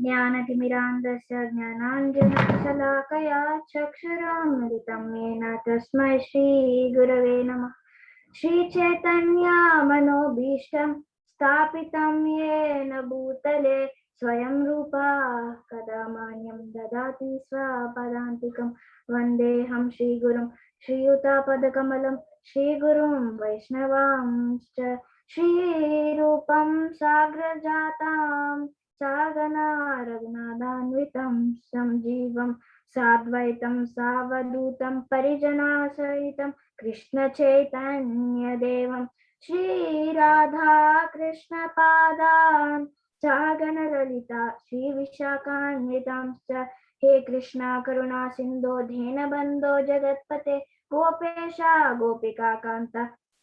ज्ञानतिमिरान्धस्य ज्ञानाञ्जनशलाकया चक्षुरुन्मिलितं येन तस्मै श्रीगुरवे नमः। श्रीचैतन्यमनोभीष्टं स्थापितं येन भूतले स्वयं रूपा कदा मह्यं ददाति स्वपदान्तिकं। वन्देऽहं श्रीगुरुं श्रीयुतापदकमलं श्रीगुरुं वैष्णवांश्च श्रीरूपं साग्रजातां सागना रघुनाथान्वितं संजीवं साद्वैतं सावधूतं परिजनासहितं कृष्णचैतन्यदेवं श्रीराधा कृष्णपादान् सागणललिता श्रीविशाखान्वितांश्च। हे कृष्णा करुणा सिन्धो दीनबन्धो जगत्पते गोपेशा गोपिकान्त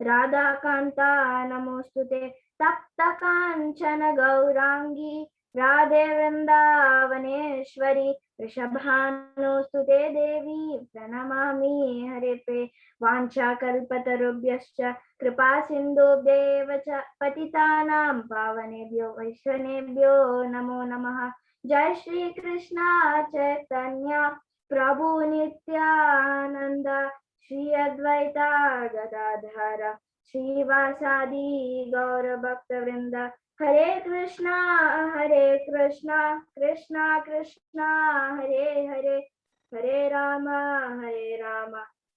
राधाकान्ता नमोस्तुते। तप्त काञ्चन गौरांगी राधे वृंदावनेश्वरी वृषभानुस्तुते देवी प्रणमामि हरिप्रिये। वाञ्छाकल्पतरुभ्यश्च कृपा सिन्धुभ्येव च पतितानां पावनेभ्यो वैष्णवेभ्यो नमो नमः। जय श्री कृष्ण चैतन्य प्रभु नित्यानंद श्री अद्वैता गदाधर श्रीवासादि गौर भक्तवृंद। हरे कृष्णा कृष्णा कृष्णा हरे हरे, हरे Ram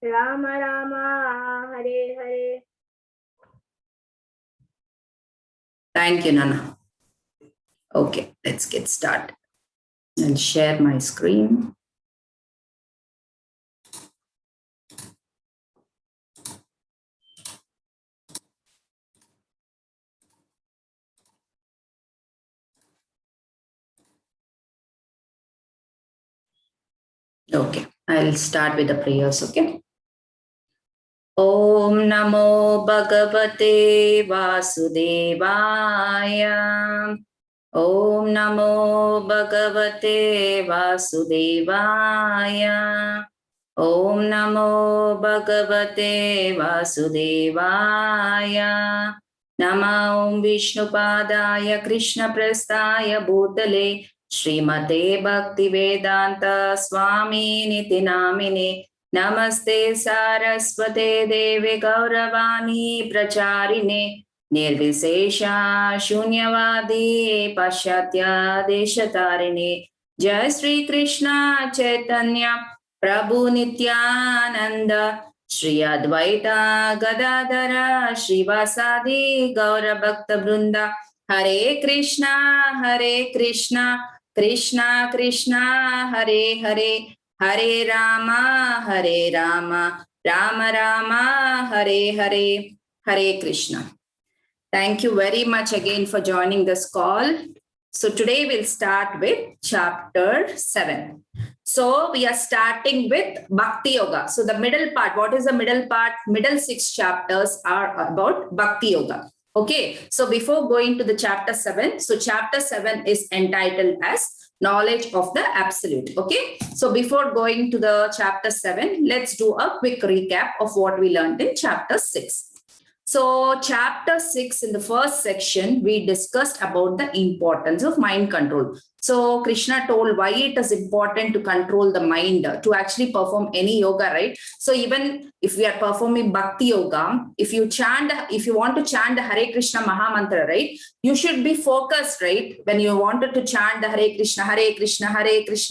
Ram Ram Hare Hare. Thank you, Nana. Okay, let's get started. I'll share my screen. Okay, I'll start with the prayers, okay? Om Namo Bhagavate Vasudevaya. Om Namo Bhagavate Vasudevaya. Om Namo Bhagavate Vasudevaya. Nama Om Vishnupadaya Krishna Prasthaya Bhutale Srimate Bhaktivedanta Swami Niti Namine. Namaste Saraswate Deve Gauravani Pracharine Nirvisesha Shunyavadi Pashatya Deshatarine. Jai Shri Krishna Chaitanya Prabhu Nityananda Shri Advaita Gadadara Shrivasadi Gaura Bhakta Brunda. Hare Krishna Krishna Krishna Hare Hare, Hare Rama Rama Rama Hare Hare. Hare Krishna. Thank you very much again for joining this call. So today we'll start with chapter 7. So we are starting with Bhakti Yoga. So the middle part, what is the middle part? Middle 6 chapters are about Bhakti Yoga. Okay, so before going to the chapter 7, so chapter 7 is entitled as Knowledge of the Absolute. Okay, so before going to the chapter 7, let's do a quick recap of what we learned in chapter 6. So chapter 6, in the first section, we discussed about the importance of mind control. So Krishna told why it is important to control the mind to actually perform any yoga, right? So even if we are performing Bhakti Yoga, if you want to chant the Hare Krishna Maha Mantra, right? You should be focused, right? When you wanted to chant the Hare Krishna Krishna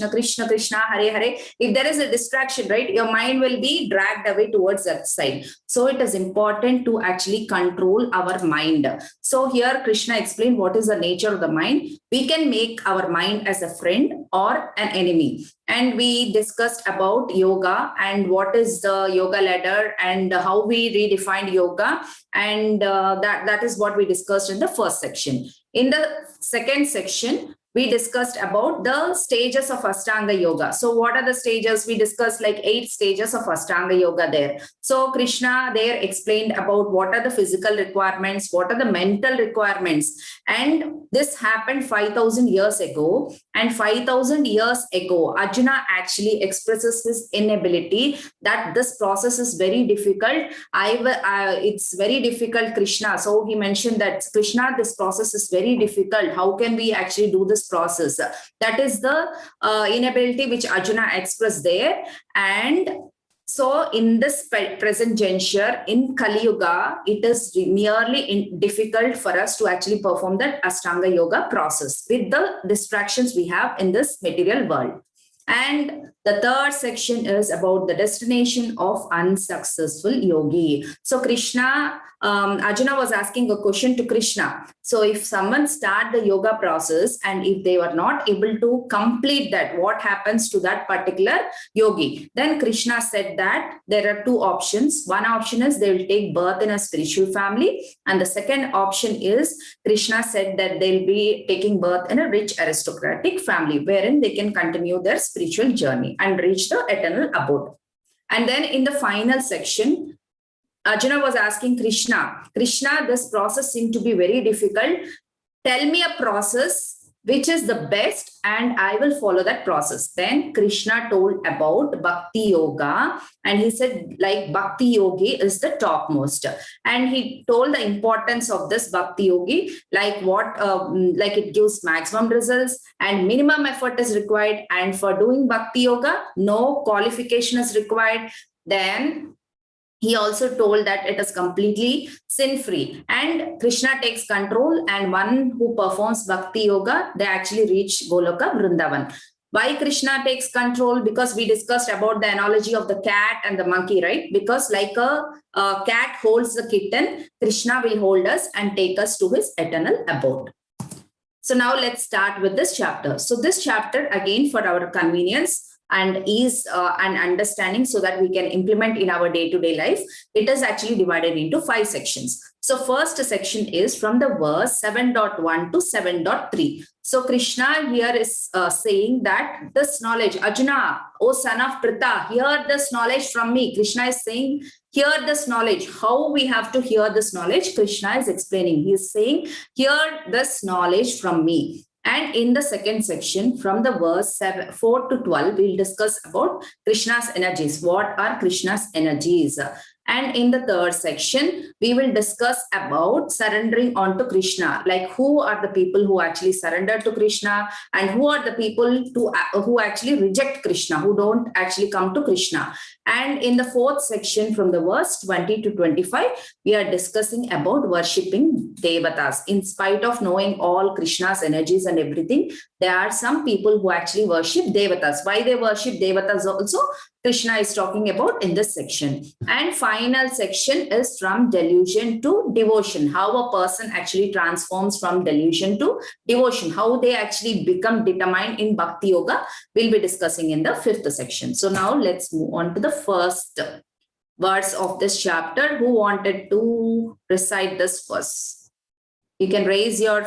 Krishna Krishna Hare Hare, if there is a distraction, right, your mind will be dragged away towards that side. So it is important to actually control our mind. So here Krishna explained what is the nature of the mind. We can make our mind as a friend or an enemy. And we discussed about yoga and what is the yoga ladder and how we redefined yoga. And that is what we discussed in the first section. In the second section, we discussed about the stages of Ashtanga Yoga. So what are the stages? We discussed like 8 stages of Ashtanga Yoga there. So Krishna there explained about what are the physical requirements, what are the mental requirements. And this happened 5,000 years ago. And 5,000 years ago, Arjuna actually expresses his inability that this process is very difficult. It's very difficult, Krishna. So he mentioned that, Krishna, this process is very difficult. How can we actually do this process? That is the inability which Arjuna expressed there. And so in this present juncture in Kali Yuga, it is merely difficult for us to actually perform that Ashtanga Yoga process with the distractions we have in this material world. And the third section is about the destination of unsuccessful yogi. So Krishna, Arjuna was asking a question to Krishna. So if someone start the yoga process and if they were not able to complete that, what happens to that particular yogi? Then Krishna said that there are 2 options. One option is they will take birth in a spiritual family. And the second option is Krishna said that they'll be taking birth in a rich aristocratic family, wherein they can continue their spiritual journey and reach the eternal abode. And then in the final section, Arjuna was asking Krishna, this process seemed to be very difficult. Tell me a process which is the best and I will follow that process. Then Krishna told about Bhakti Yoga and he said like Bhakti Yogi is the topmost. And he told the importance of this Bhakti Yogi, like what, like it gives maximum results and minimum effort is required. And for doing Bhakti Yoga, no qualification is required. Then he also told that it is completely sin-free and Krishna takes control, and one who performs Bhakti Yoga, they actually reach Goloka Vrindavan. Why Krishna takes control? Because we discussed about the analogy of the cat and the monkey, right? Because like a cat holds the kitten, Krishna will hold us and take us to his eternal abode. So now let's start with this chapter. So this chapter, again, for our convenience and ease and understanding so that we can implement in our day-to-day life, it is actually divided into 5 sections. So first section is from the verse 7.1 to 7.3. So Krishna here is saying that this knowledge, Arjuna, O son of Pritha, hear this knowledge from me. Krishna is saying, hear this knowledge. How we have to hear this knowledge? Krishna is explaining. He is saying, hear this knowledge from me. And in the second section, from the verse 4 to 12, we'll discuss about Krishna's energies. What are Krishna's energies? And in the third section, we will discuss about surrendering on to Krishna, like who are the people who actually surrender to Krishna and who are the people who actually reject Krishna, who don't actually come to Krishna. And in the fourth section, from the verse 20 to 25, we are discussing about worshipping Devatas. In spite of knowing all Krishna's energies and everything, there are some people who actually worship Devatas. Why they worship Devatas also? Krishna is talking about in this section. And final section is from delusion to devotion. How a person actually transforms from delusion to devotion. How they actually become determined in Bhakti Yoga. We'll be discussing in the 5th section. So now let's move on to the first verse of this chapter. Who wanted to recite this verse? You can raise your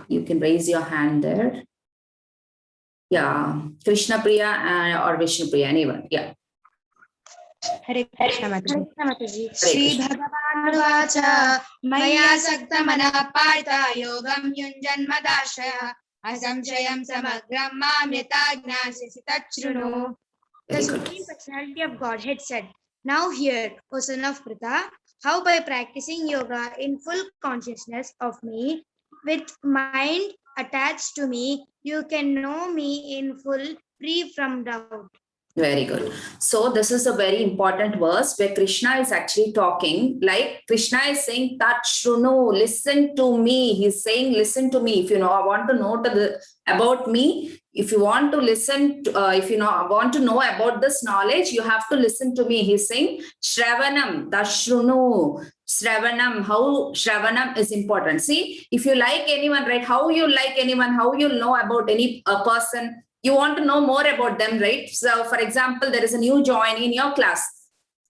you can raise your hand there. Yeah, Krishna Priya or Vishnu Priya, anyone. Yeah. Hare Krishna Mataji. Shri Bhagavan Vacha Maya Sakta Mana Partha Yogam Yunjan Madashaya Asamshayam Samagram Mamyata Gnasya Tachruno. The Supreme Personality of Godhead said, now hear, O son of Pritha, how by practicing yoga in full consciousness of me, with mind attached to me, you can know me in full, free from doubt. Very good. So this is a very important verse where Krishna is actually talking, like Krishna is saying, Tachruno, listen to me. He's saying, listen to me. If you know, I want to know about me. If you want to listen, want to know about this knowledge, you have to listen to me. He's saying, Shravanam, Tashruno. Shravanam, how Shravanam is important. See, if you like anyone, right? How you like anyone, how you'll know about any person, you want to know more about them, right? So, for example, there is a new joinee in your class.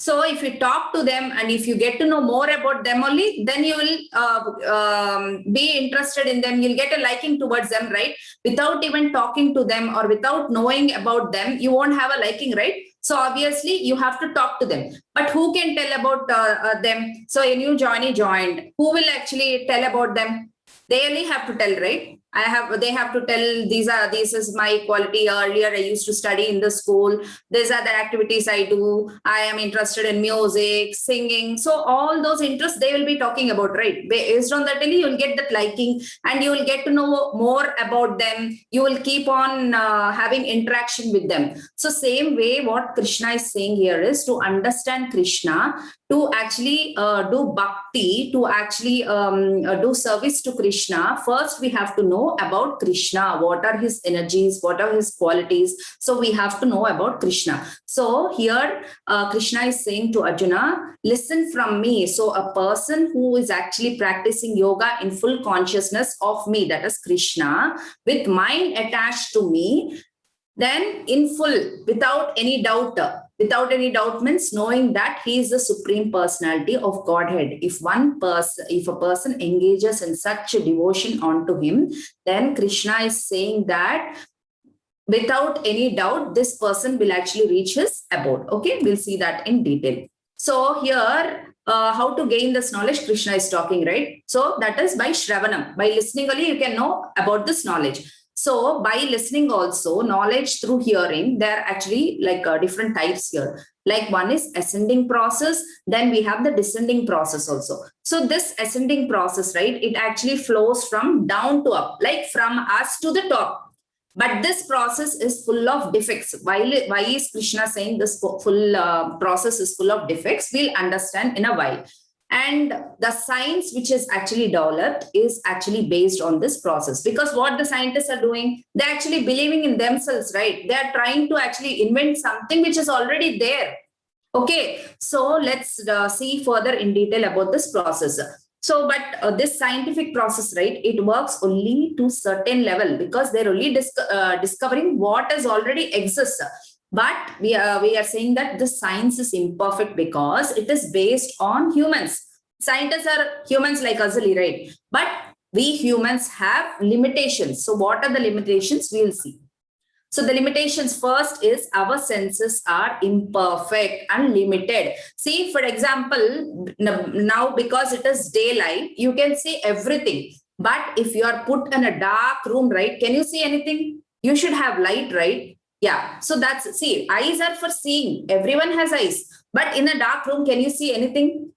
So if you talk to them and if you get to know more about them only, then you will be interested in them. You'll get a liking towards them, right? Without even talking to them or without knowing about them, you won't have a liking, right? So obviously you have to talk to them. But who can tell about them? So a new joinee joined. Who will actually tell about them? They only have to tell, right? They have to tell this is my quality. Earlier I used to study in the school. These are the activities I do. I am interested in music, singing. So all those interests they will be talking about, right? Based on that, you will get that liking and you will get to know more about them. You will keep on having interaction with them. So same way what Krishna is saying here is to understand Krishna, to actually do bhakti, to actually do service to Krishna. First, we have to know about Krishna. What are his energies? What are his qualities? So we have to know about Krishna. So here Krishna is saying to Arjuna, listen from me. So a person who is actually practicing yoga in full consciousness of me, that is Krishna, with mind attached to me, then in full, without any doubt means knowing that he is the supreme personality of Godhead. If a person engages in such a devotion onto him, then Krishna is saying that without any doubt, this person will actually reach his abode. Okay, we'll see that in detail. So here, how to gain this knowledge, Krishna is talking, right? So that is by Shravanam. By listening only, you can know about this knowledge. So by listening also, knowledge through hearing, there are actually like different types here. Like one is ascending process, then we have the descending process also. So this ascending process, right, it actually flows from down to up, like from us to the top. But this process is full of defects. Why is Krishna saying this full process is full of defects? We'll understand in a while. And the science which is actually developed is actually based on this process, because what the scientists are doing, they're actually believing in themselves, right? They're trying to actually invent something which is already there. Okay, so let's see further in detail about this process. So, but this scientific process, right, it works only to certain level because they're only discovering what is already exists. But we are saying that the science is imperfect because it is based on humans. Scientists are humans like us, right? But we humans have limitations. So what are the limitations? We will see. So the limitations first is our senses are imperfect and limited. See, for example, now because it is daylight, you can see everything. But if you are put in a dark room, right, can you see anything? You should have light, right? Yeah, so that's, see, eyes are for seeing. Everyone has eyes. But in a dark room, can you see anything?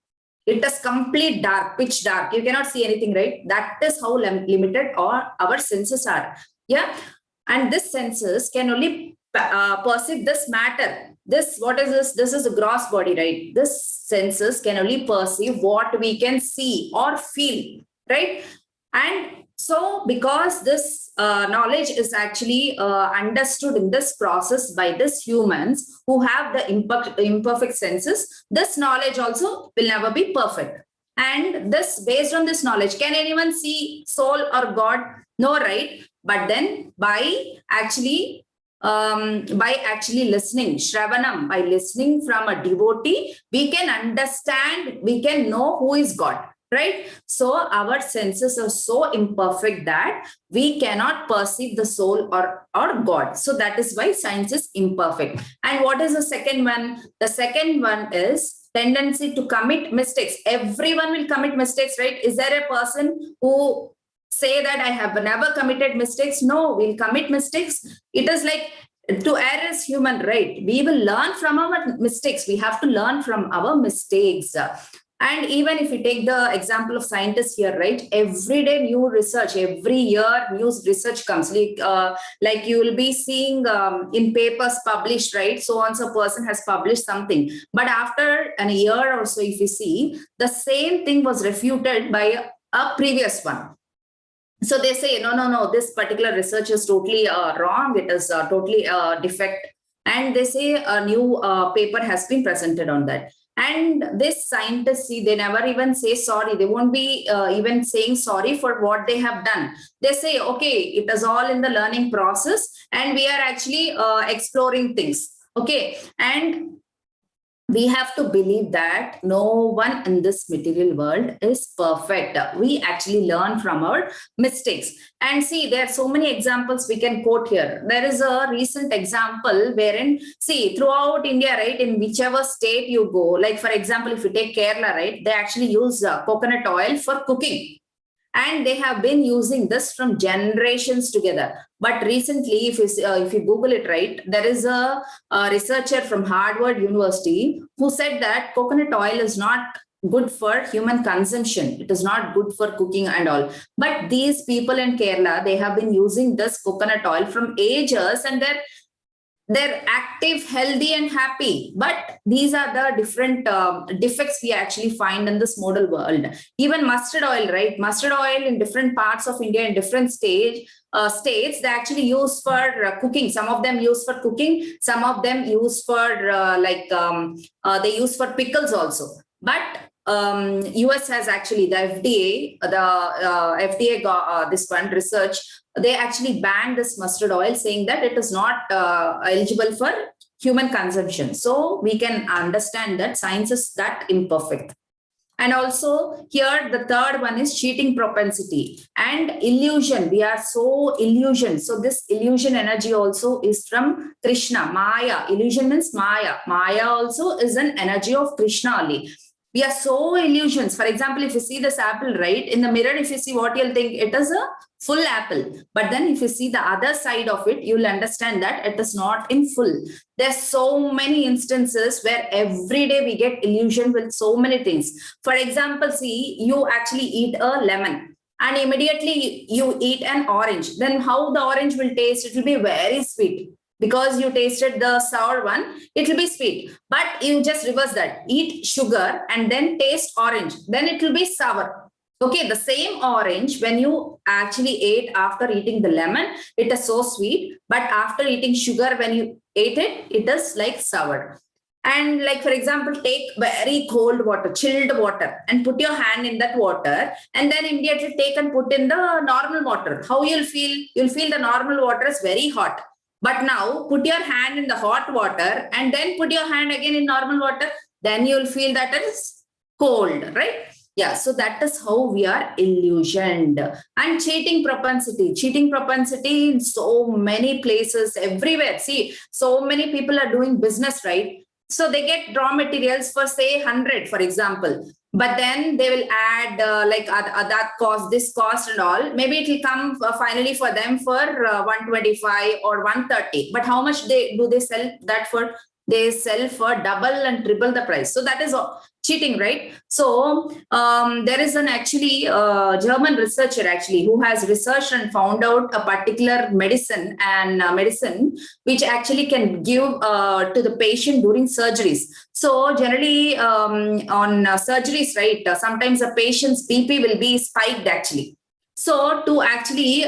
It is complete dark, pitch dark. You cannot see anything, right? That is how limited our senses are. Yeah, and this senses can only perceive this matter. This, what is this? This is a gross body, right? This senses can only perceive what we can see or feel, right? And so because this knowledge is actually understood in this process by these humans who have the imperfect senses, this knowledge also will never be perfect. And this, based on this knowledge, can anyone see soul or God? No, right? But then by actually listening, Shravanam, by listening from a devotee, we can understand, we can know who is God. Right? So our senses are so imperfect that we cannot perceive the soul or God. So that is why science is imperfect. And what is the second one? The second one is tendency to commit mistakes. Everyone will commit mistakes, right? Is there a person who say that I have never committed mistakes? No, we'll commit mistakes. It is like, to err is human, right? We will learn from our mistakes. We have to learn from our mistakes. And even if you take the example of scientists here, right? Every day new research, every year new research comes. Like you will be seeing in papers published, right? So once a person has published something, but after a year or so, if you see, the same thing was refuted by a previous one. So they say, no, this particular research is totally wrong. It is totally defect. And they say a new paper has been presented on that. And this scientists, see, they never even say sorry. They won't be even saying sorry for what they have done. They say, okay, it is all in the learning process and we are actually exploring things. Okay. And we have to believe that no one in this material world is perfect. We actually learn from our mistakes. And see, there are so many examples we can quote here. There is a recent example wherein, see, throughout India, right, in whichever state you go, like for example, if you take Kerala, right, they actually use coconut oil for cooking. And they have been using this from generations together. But recently, if you Google it, right, there is a researcher from Harvard University who said that coconut oil is not good for human consumption. It is not good for cooking and all. But these people in Kerala, they have been using this coconut oil from ages, and they're active, healthy, and happy. But these are the different defects we actually find in this model world. Even mustard oil, right? Mustard oil in different parts of India, in different states, they actually use for cooking. Some of them use for cooking. Some of them use for they use for pickles also. But US has actually, the FDA, FDA got this one research. They actually banned this mustard oil, saying that it is not eligible for human consumption. So we can understand that science is that imperfect. And also here, the third one is cheating propensity and illusion. We are so illusion. So this illusion energy also is from Krishna, Maya. Illusion means Maya. Maya also is an energy of Krishna only. We are so illusions. For example, if you see this apple, right, in the mirror, if you see what you'll think, it is a full apple. But then if you see the other side of it, you'll understand that it is not in full. There's so many instances where every day we get illusion with so many things. For example, see, you actually eat a lemon and immediately you eat an orange. Then how the orange will taste? It will be very sweet. Because you tasted the sour one, it will be sweet. But you just reverse that. Eat sugar and then taste orange. Then it will be sour. Okay, the same orange, when you actually ate after eating the lemon, it is so sweet. But after eating sugar, when you ate it, it is like sour. And like, for example, take very cold water, chilled water, and put your hand in that water, and then immediately take and put in the normal water. How you'll feel? You'll feel the normal water is very hot. But now put your hand in the hot water and then put your hand again in normal water. Then you'll feel that it is cold, right? Yeah, so that is how we are illusioned. And cheating propensity in so many places, everywhere. See, so many people are doing business, right? So they get raw materials for say 100, for example. But then they will add that cost, this cost and all. Maybe it will come finally for them for 125 or 130. But how much do they sell that for? They sell for double and triple the price. So that is cheating, right? So there is an actually German researcher actually who has researched and found out a particular medicine which actually can give to the patient during surgeries. So generally on surgeries, right, sometimes a patient's BP will be spiked actually. So to actually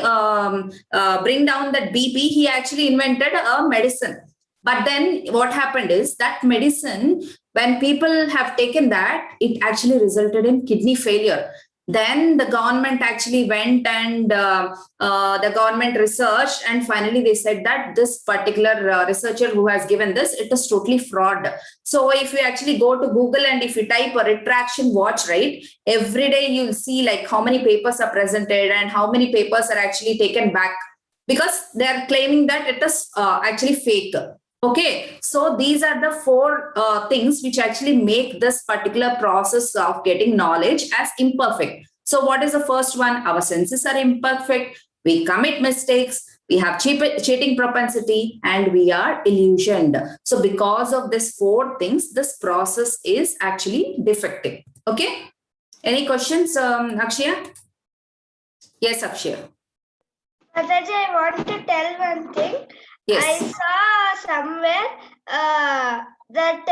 bring down that BP, he actually invented a medicine. But then what happened is that medicine, when people have taken that, it actually resulted in kidney failure. Then the government actually went and the government researched, and finally they said that this particular researcher who has given this, it is totally fraud. So if you actually go to Google and if you type a retraction watch, right, every day you'll see like how many papers are presented and how many papers are actually taken back, because they are claiming that it is actually fake. Okay, so these are the four things which actually make this particular process of getting knowledge as imperfect. So what is the first one? Our senses are imperfect. We commit mistakes. We have cheating propensity, and we are illusioned. So because of these four things, this process is actually defective. Okay. Any questions, Akshaya? Yes, Akshaya. Mataji, I want to tell one thing. Yes. I saw somewhere that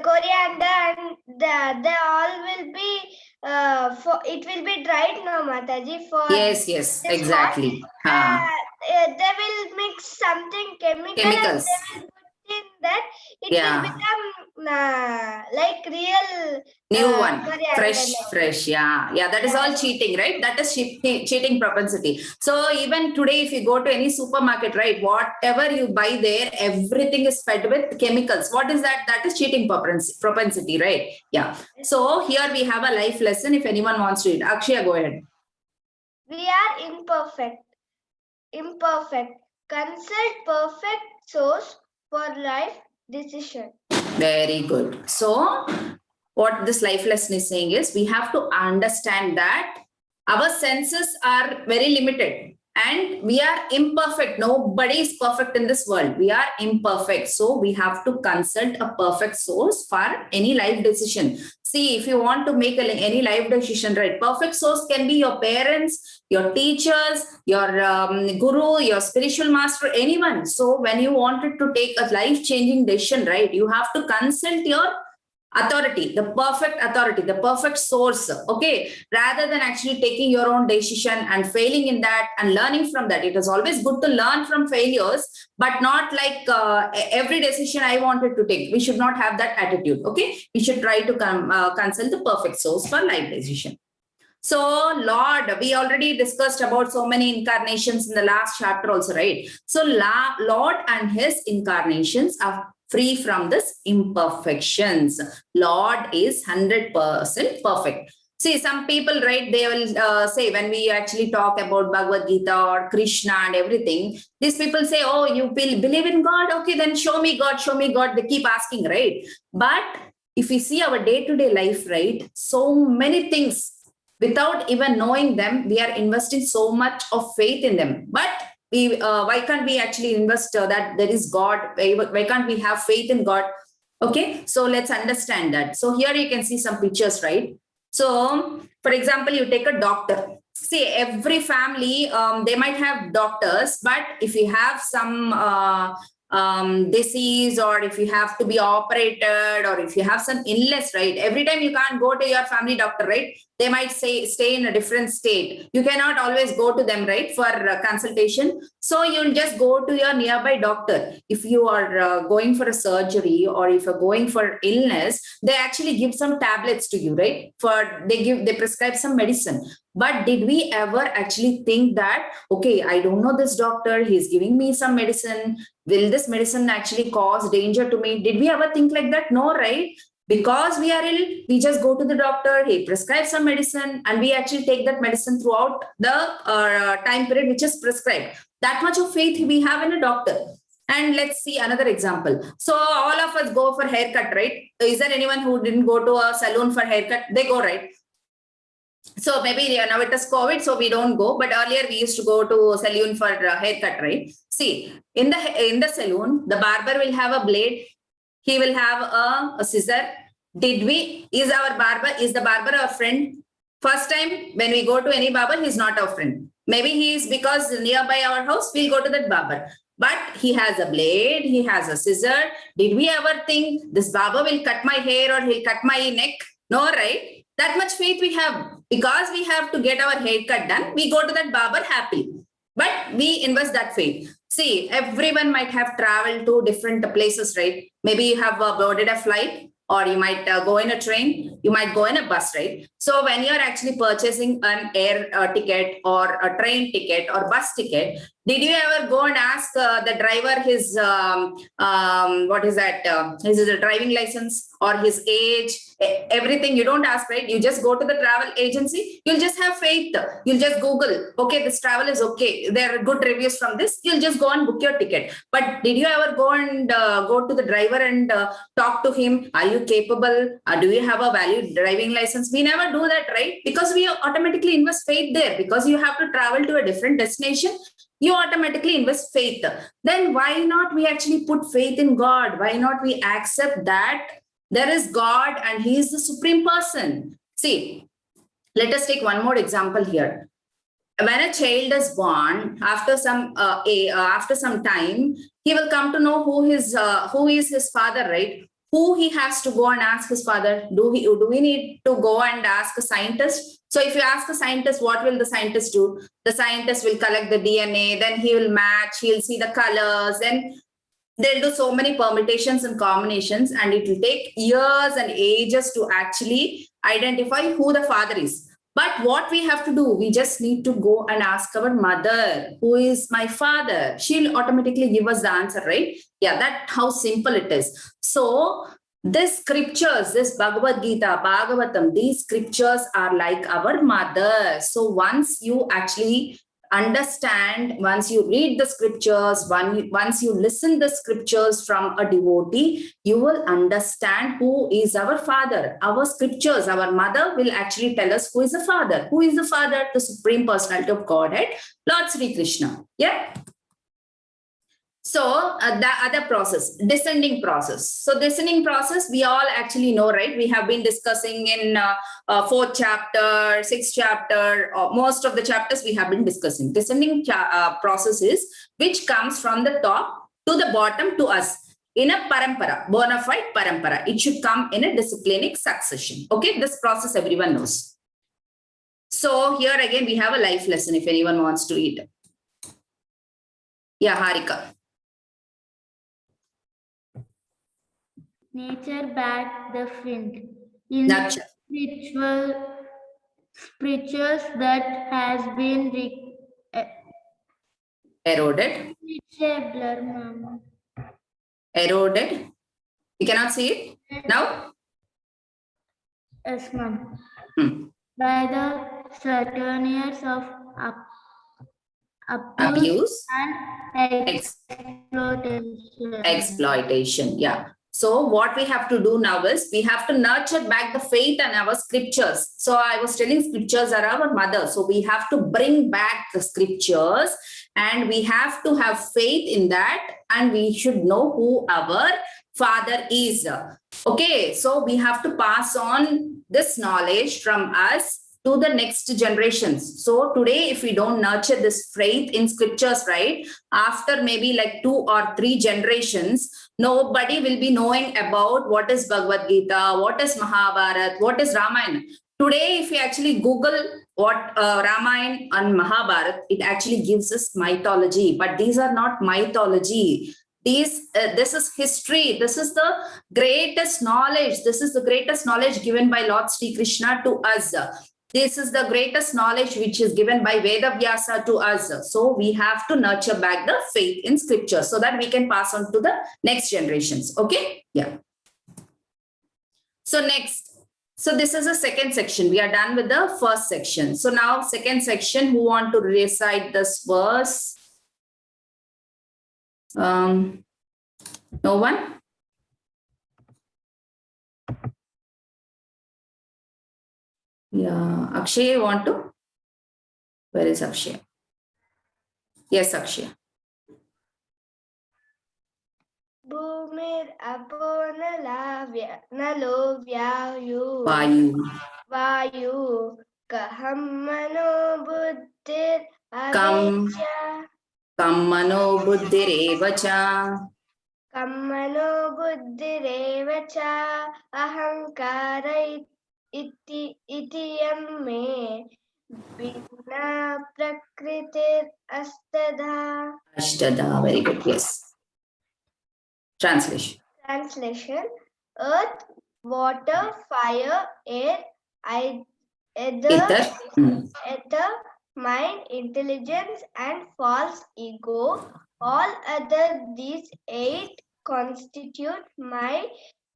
coriander and they all will be it will be dried now, Mataji. For Yes, exactly. They will mix something chemicals. And they will put in that it will become like real New one, coriander. fresh. Yeah. That is all cheating, right? That is cheating propensity. So even today, if you go to any supermarket, right, whatever you buy there, everything is fed with chemicals. What is that? That is cheating propensity, right? Yeah. So here we have a life lesson. If anyone wants to read, Akshaya, go ahead. We are imperfect. Consult perfect source for life decision. Very good. So what this life lesson is saying is we have to understand that our senses are very limited and we are imperfect. Nobody is perfect in this world. We are imperfect. So we have to consult a perfect source for any life decision. See, if you want to make any life decision, right, perfect source can be your parents, your teachers, your guru, your spiritual master, anyone. So when you wanted to take a life-changing decision, right, you have to consult your authority, the perfect source, okay, rather than actually taking your own decision and failing in that and learning from that. It is always good to learn from failures, but not like every decision I wanted to take. We should not have that attitude, okay? We should try to consult the perfect source for life decision. So Lord, we already discussed about so many incarnations in the last chapter also, right? So Lord and his incarnations are free from this imperfections. Lord is 100% perfect. See, some people, right, they will say when we actually talk about Bhagavad Gita or Krishna and everything, these people say, oh, you believe in God? Okay, then show me God, show me God. They keep asking, right? But if we see our day-to-day life, right, so many things, without even knowing them, we are investing so much of faith in them. But why can't we actually invest that there is God? Why can't we have faith in God? Okay, so let's understand that. So here you can see some pictures, right? So, for example, you take a doctor. See, every family, they might have doctors, but if you have some disease, or if you have to be operated, or if you have some illness, right, every time you can't go to your family doctor, right? They might say stay in a different state. You cannot always go to them, right, for consultation. So you'll just go to your nearby doctor. If you are going for a surgery, or if you're going for illness, they actually give some tablets to you, right? They prescribe some medicine. But did we ever actually think that, okay, I don't know this doctor, he's giving me some medicine. Will this medicine actually cause danger to me? Did we ever think like that? No, right? Because we are ill, we just go to the doctor, he prescribes some medicine, and we actually take that medicine throughout the time period which is prescribed. That much of faith we have in a doctor. And let's see another example. So all of us go for haircut, right? Is there anyone who didn't go to a salon for haircut? They go, right? So maybe now it is COVID, so we don't go. But earlier we used to go to salon for haircut, right? See, in the salon, the barber will have a blade. He will have a scissor. Is the barber our friend? First time when we go to any barber, he's not our friend. Maybe he is because nearby our house, we'll go to that barber. But he has a blade, he has a scissor. Did we ever think this barber will cut my hair or he'll cut my neck? No, right? That much faith we have. Because we have to get our haircut done, we go to that barber happily. But we invest that faith. See, everyone might have traveled to different places, right? Maybe you have boarded a flight, or you might go in a train, you might go in a bus, right? So when you're actually purchasing an air ticket or a train ticket or bus ticket, did you ever go and ask the driver his, his driving license or his age, everything? You don't ask, right? You just go to the travel agency. You'll just have faith. You'll just Google, okay, this travel is okay. There are good reviews from this. You'll just go and book your ticket. But did you ever go and go to the driver and talk to him? Are you capable? Do you have a valid driving license? We never do that, right? Because we automatically invest faith there. Because you have to travel to a different destination, you automatically invest faith. Then why not we actually put faith in God? Why not we accept that there is God and he is the supreme person? See, let us take one more example here. When a child is born, after some time, he will come to know who is his father, right? Who he has to go and ask his father. Do we need to go and ask a scientist? So if you ask a scientist, what will the scientist do? The scientist will collect the DNA, then he will match, he'll see the colors, then they'll do so many permutations and combinations, and it will take years and ages to actually identify who the father is. But what we have to do, we just need to go and ask our mother, who is my father? She'll automatically give us the answer, right? Yeah, that's how simple it is. So these scriptures, this Bhagavad Gita, Bhagavatam, these scriptures are like our mother. So once you actually understand, once you read the scriptures, once you listen the scriptures from a devotee, you will understand who is our father. Our scriptures, our mother will actually tell us who is the father. Who is the father? The Supreme Personality of Godhead, Lord Sri Krishna. Yeah. So the other process, descending process. So descending process, we all actually know, right? We have been discussing in 4th chapter, 6th chapter, most of the chapters we have been discussing. Descending process is which comes from the top to the bottom to us in a parampara, bona fide parampara. It should come in a disciplinic succession. Okay, this process everyone knows. So here again, we have a life lesson if anyone wants to read. Yeah, Harika. Nature back the wind. In Nurture. spirituals that has been Eroded. it's a blur, ma'am. Eroded. You cannot see it now? Yes, ma'am. By the Saturnians of abuse and exploitation. Yeah. So what we have to do now is we have to nurture back the faith and our scriptures. So I was telling scriptures are our mother. So we have to bring back the scriptures and we have to have faith in that, and we should know who our father is. Okay. So we have to pass on this knowledge from us to the next generations. So today, if we don't nurture this faith in scriptures, right, after maybe like 2 or 3 generations, nobody will be knowing about what is Bhagavad Gita, what is Mahabharata, what is Ramayana. Today, if we actually Google what Ramayana and Mahabharata, it actually gives us mythology, but these are not mythology. This is history. This is the greatest knowledge. This is the greatest knowledge given by Lord Sri Krishna to us. This is the greatest knowledge which is given by Veda Vyasa to us. So we have to nurture back the faith in scripture so that we can pass on to the next generations. Okay? Yeah. So next. So this is the second section. We are done with the first section. So now second section, who want to recite this verse? No one? Yeah, Akshay, you want to? Where is Akshay? Yes, Akshay. Bhumir apo nalo vyayu vayu kaham mano buddhir avecha Kammano buddhirevacha ahankara itiyam me vinna prakritir astada. Ashtada, very good. Yes. Translation. Earth, water, fire, air, Ether. mind, intelligence, and false ego. All other these 8 constitute my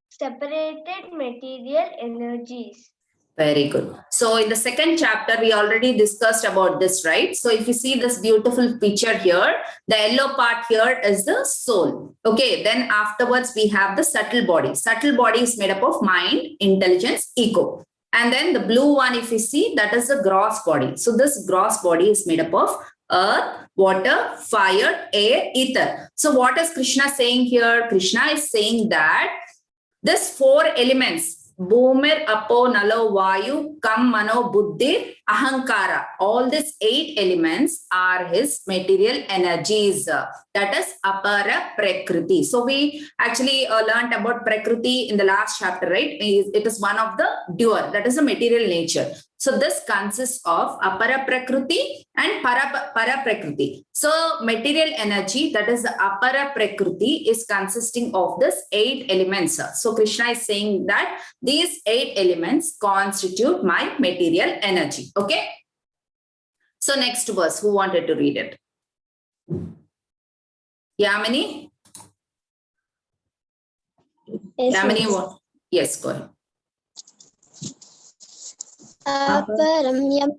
separated material energies. Very good. So in the second chapter, we already discussed about this, right? So if you see this beautiful picture here, the yellow part here is the soul. Okay. Then afterwards, we have the subtle body. Subtle body is made up of mind, intelligence, ego. And then the blue one, if you see, that is the gross body. So this gross body is made up of earth, water, fire, air, ether. So what is Krishna saying here? Krishna is saying that these 4 elements, Bhumir, Apo, Nalo, Vayu, Kam, Mano, Buddhi, Ahankara. All these 8 elements are his material energies. That is Apara Prakriti. So we actually learned about Prakriti in the last chapter, right? It is one of the doer. That is a material nature. So this consists of Apara Prakriti and Para Prakriti. So material energy, that is the Apara Prakriti, is consisting of this 8 elements. So Krishna is saying that these 8 elements constitute my material energy. Okay. So next verse, who wanted to read it? Yamini? Yamini, what? Yes, go ahead. Aparam yam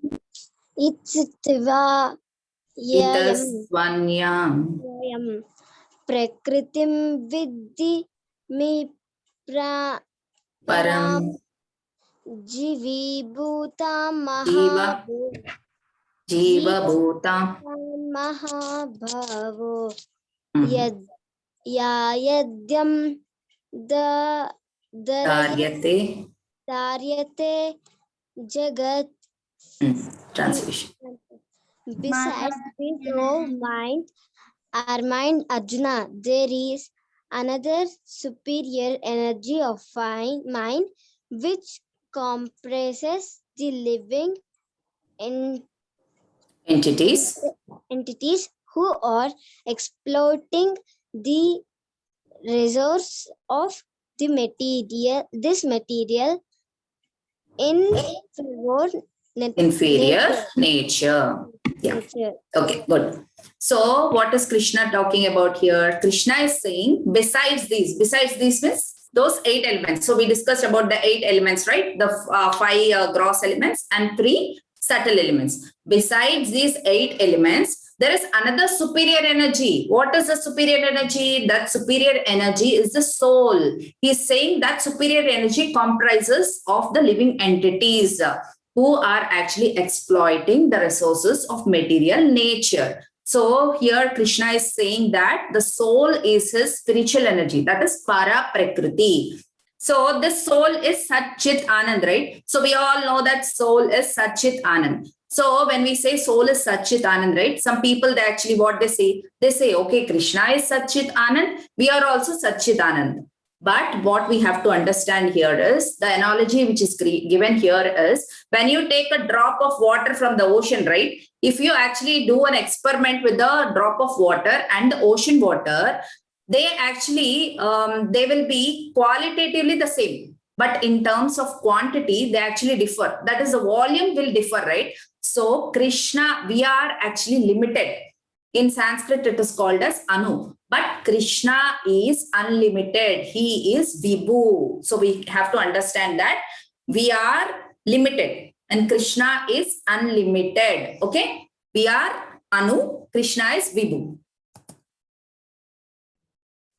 ititva Itasvanyam yam prakritim vidhi me param jivi bhuta jiva bhuta mahabhavo yadyam daryate jagat. Translation. Besides this, O mind, our mind Arjuna, there is another superior energy of mind which comprises the living Entities who are exploiting the resource of the material, this material inferior nature. Yeah. nature. Okay, good. So what is Krishna talking about here? Krishna is saying besides these means those 8 elements. So we discussed about the 8 elements, right? The 5 gross elements and 3 subtle elements. Besides these 8 elements, there is another superior energy. What is the superior energy? That superior energy is the soul. He's saying that superior energy comprises of the living entities who are actually exploiting the resources of material nature. So here Krishna is saying that the soul is his spiritual energy. That is Para Prakriti. So this soul is Satchit Anand, right? So we all know that soul is Satchit Anand. So when we say soul is Satchit Anand, right? Some people, they actually what they say, okay, Krishna is Satchit Anand. We are also Satchit Anand. But what we have to understand here is the analogy which is given here is when you take a drop of water from the ocean, right? If you actually do an experiment with the drop of water and the ocean water, they actually, they will be qualitatively the same. But in terms of quantity, they actually differ. That is, the volume will differ, right? So Krishna, we are actually limited. In Sanskrit, it is called as Anu. But Krishna is unlimited. He is Vibhu. So we have to understand that we are limited and Krishna is unlimited. Okay? We are Anu. Krishna is Vibhu.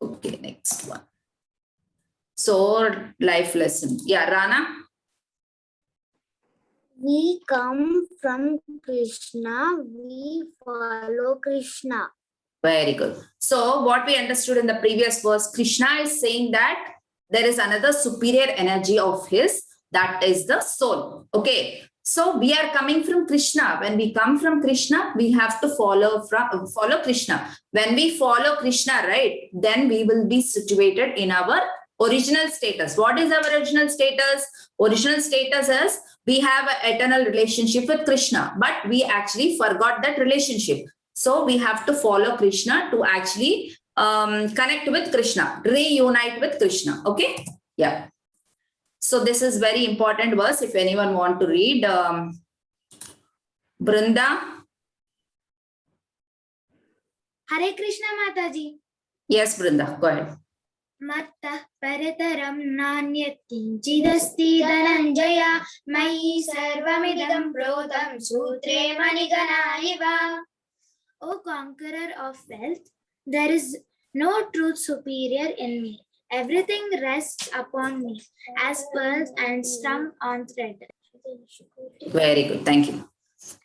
Okay, next one. So, life lesson. Yeah, Rana? We come from Krishna, we follow Krishna. Very good. So what we understood in the previous verse, Krishna is saying that there is another superior energy of his, that is the soul. Okay. So we are coming from Krishna. When we come from Krishna, we have to follow Krishna. When we follow Krishna, right, then we will be situated in our original status. What is our original status? Original status is we have an eternal relationship with Krishna, but we actually forgot that relationship. So we have to follow Krishna to actually connect with Krishna, reunite with Krishna. Okay. Yeah. So this is very important verse. If anyone want to read, Brinda. Hare Krishna Mataji. Yes, Brinda, go ahead. Matta parataram nanyat kinchidasti dhananjaya mayi sarvamidam prodam sutre manigana iva. O conqueror of wealth, there is no truth superior in me. Everything rests upon me as pearls and strung on thread. Very good. Thank you.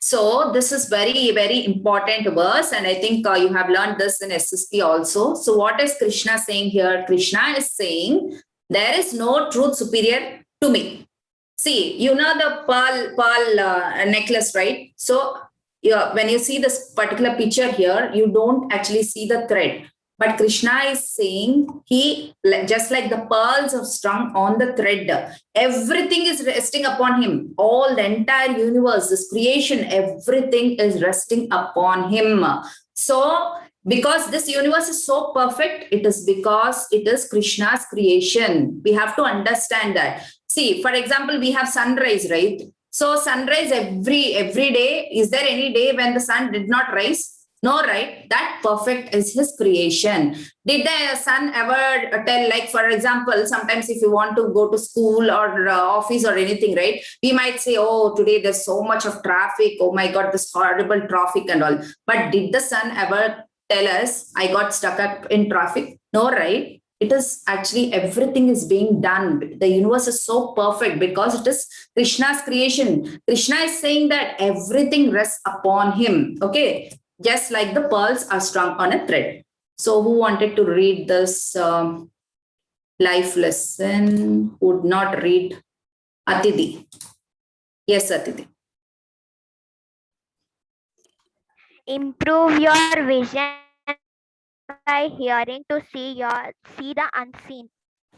So this is very, very important verse. And I think you have learned this in SSP also. So what is Krishna saying here? Krishna is saying there is no truth superior to me. See, you know the pearl necklace, right? So when you see this particular picture here, you don't actually see the thread. But Krishna is saying he, just like the pearls are strung on the thread, everything is resting upon him. All the entire universe, this creation, everything is resting upon him. So, because this universe is so perfect, it is because it is Krishna's creation. We have to understand that. See, for example, we have sunrise, right? So sunrise every day. Is there any day when the sun did not rise? No, right? That perfect is his creation. Did the sun ever tell, like, for example, sometimes if you want to go to school or office or anything, right? We might say, oh, today there's so much of traffic. Oh my God, this horrible traffic and all. But did the sun ever tell us, I got stuck up in traffic? No, right? It is actually everything is being done. The universe is so perfect because it is Krishna's creation. Krishna is saying that everything rests upon him. Okay. Just like the pearls are strung on a thread. So who wanted to read this life lesson? Would not read? Atiti. Yes, Atiti. Improve your vision by hearing to see the unseen.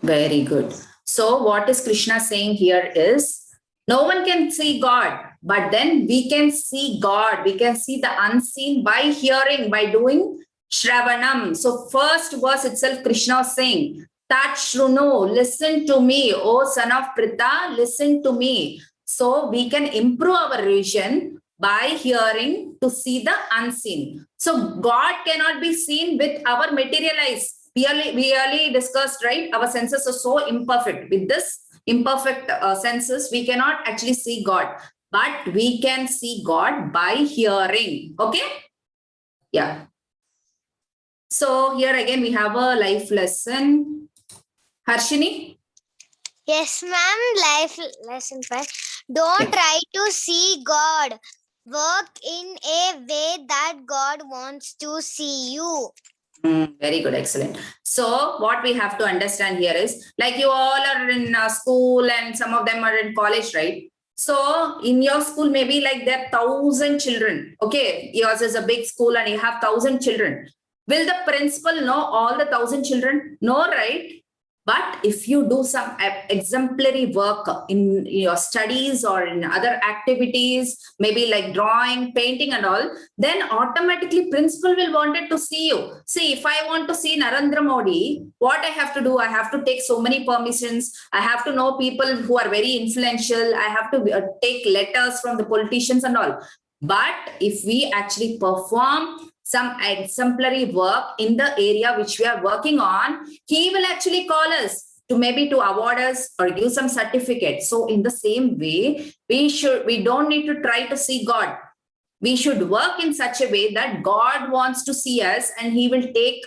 Very good. So what is Krishna saying here is, no one can see God, but then we can see God. We can see the unseen by hearing, by doing Shravanam. So first verse itself, Krishna was saying, Tat Shruno, listen to me. O son of Pritha, listen to me. So we can improve our vision by hearing to see the unseen. So God cannot be seen with our material eyes. We early discussed, right? Our senses are so imperfect. With this imperfect senses, we cannot actually see God, but we can see God by hearing. Okay? Yeah. So here again, we have a life lesson. Harshini? Yes, ma'am. Life lesson 5. Don't Yeah. try to see God. Work in a way that God wants to see you. Very good, excellent. So what we have to understand here is, like, you all are in school and some of them are in college, right? So in your school, maybe like there are 1,000 children. Okay, yours is a big school and you have 1,000 children. Will the principal know all the 1,000 children? No, right? But if you do some exemplary work in your studies or in other activities, maybe like drawing, painting and all, then automatically principal will wanted to see you. See, if I want to see Narendra Modi, what I have to do? I have to take so many permissions. I have to know people who are very influential. I have to take letters from the politicians and all. But if we actually perform some exemplary work in the area which we are working on, he will actually call us to maybe to award us or give some certificate. So in the same way, we don't need to try to see God. We should work in such a way that God wants to see us and he will take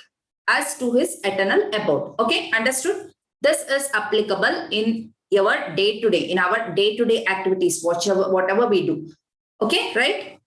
us to his eternal abode. Okay, understood? This is applicable in our day-to-day, in our day-to-day activities, whatever we do. Okay, right?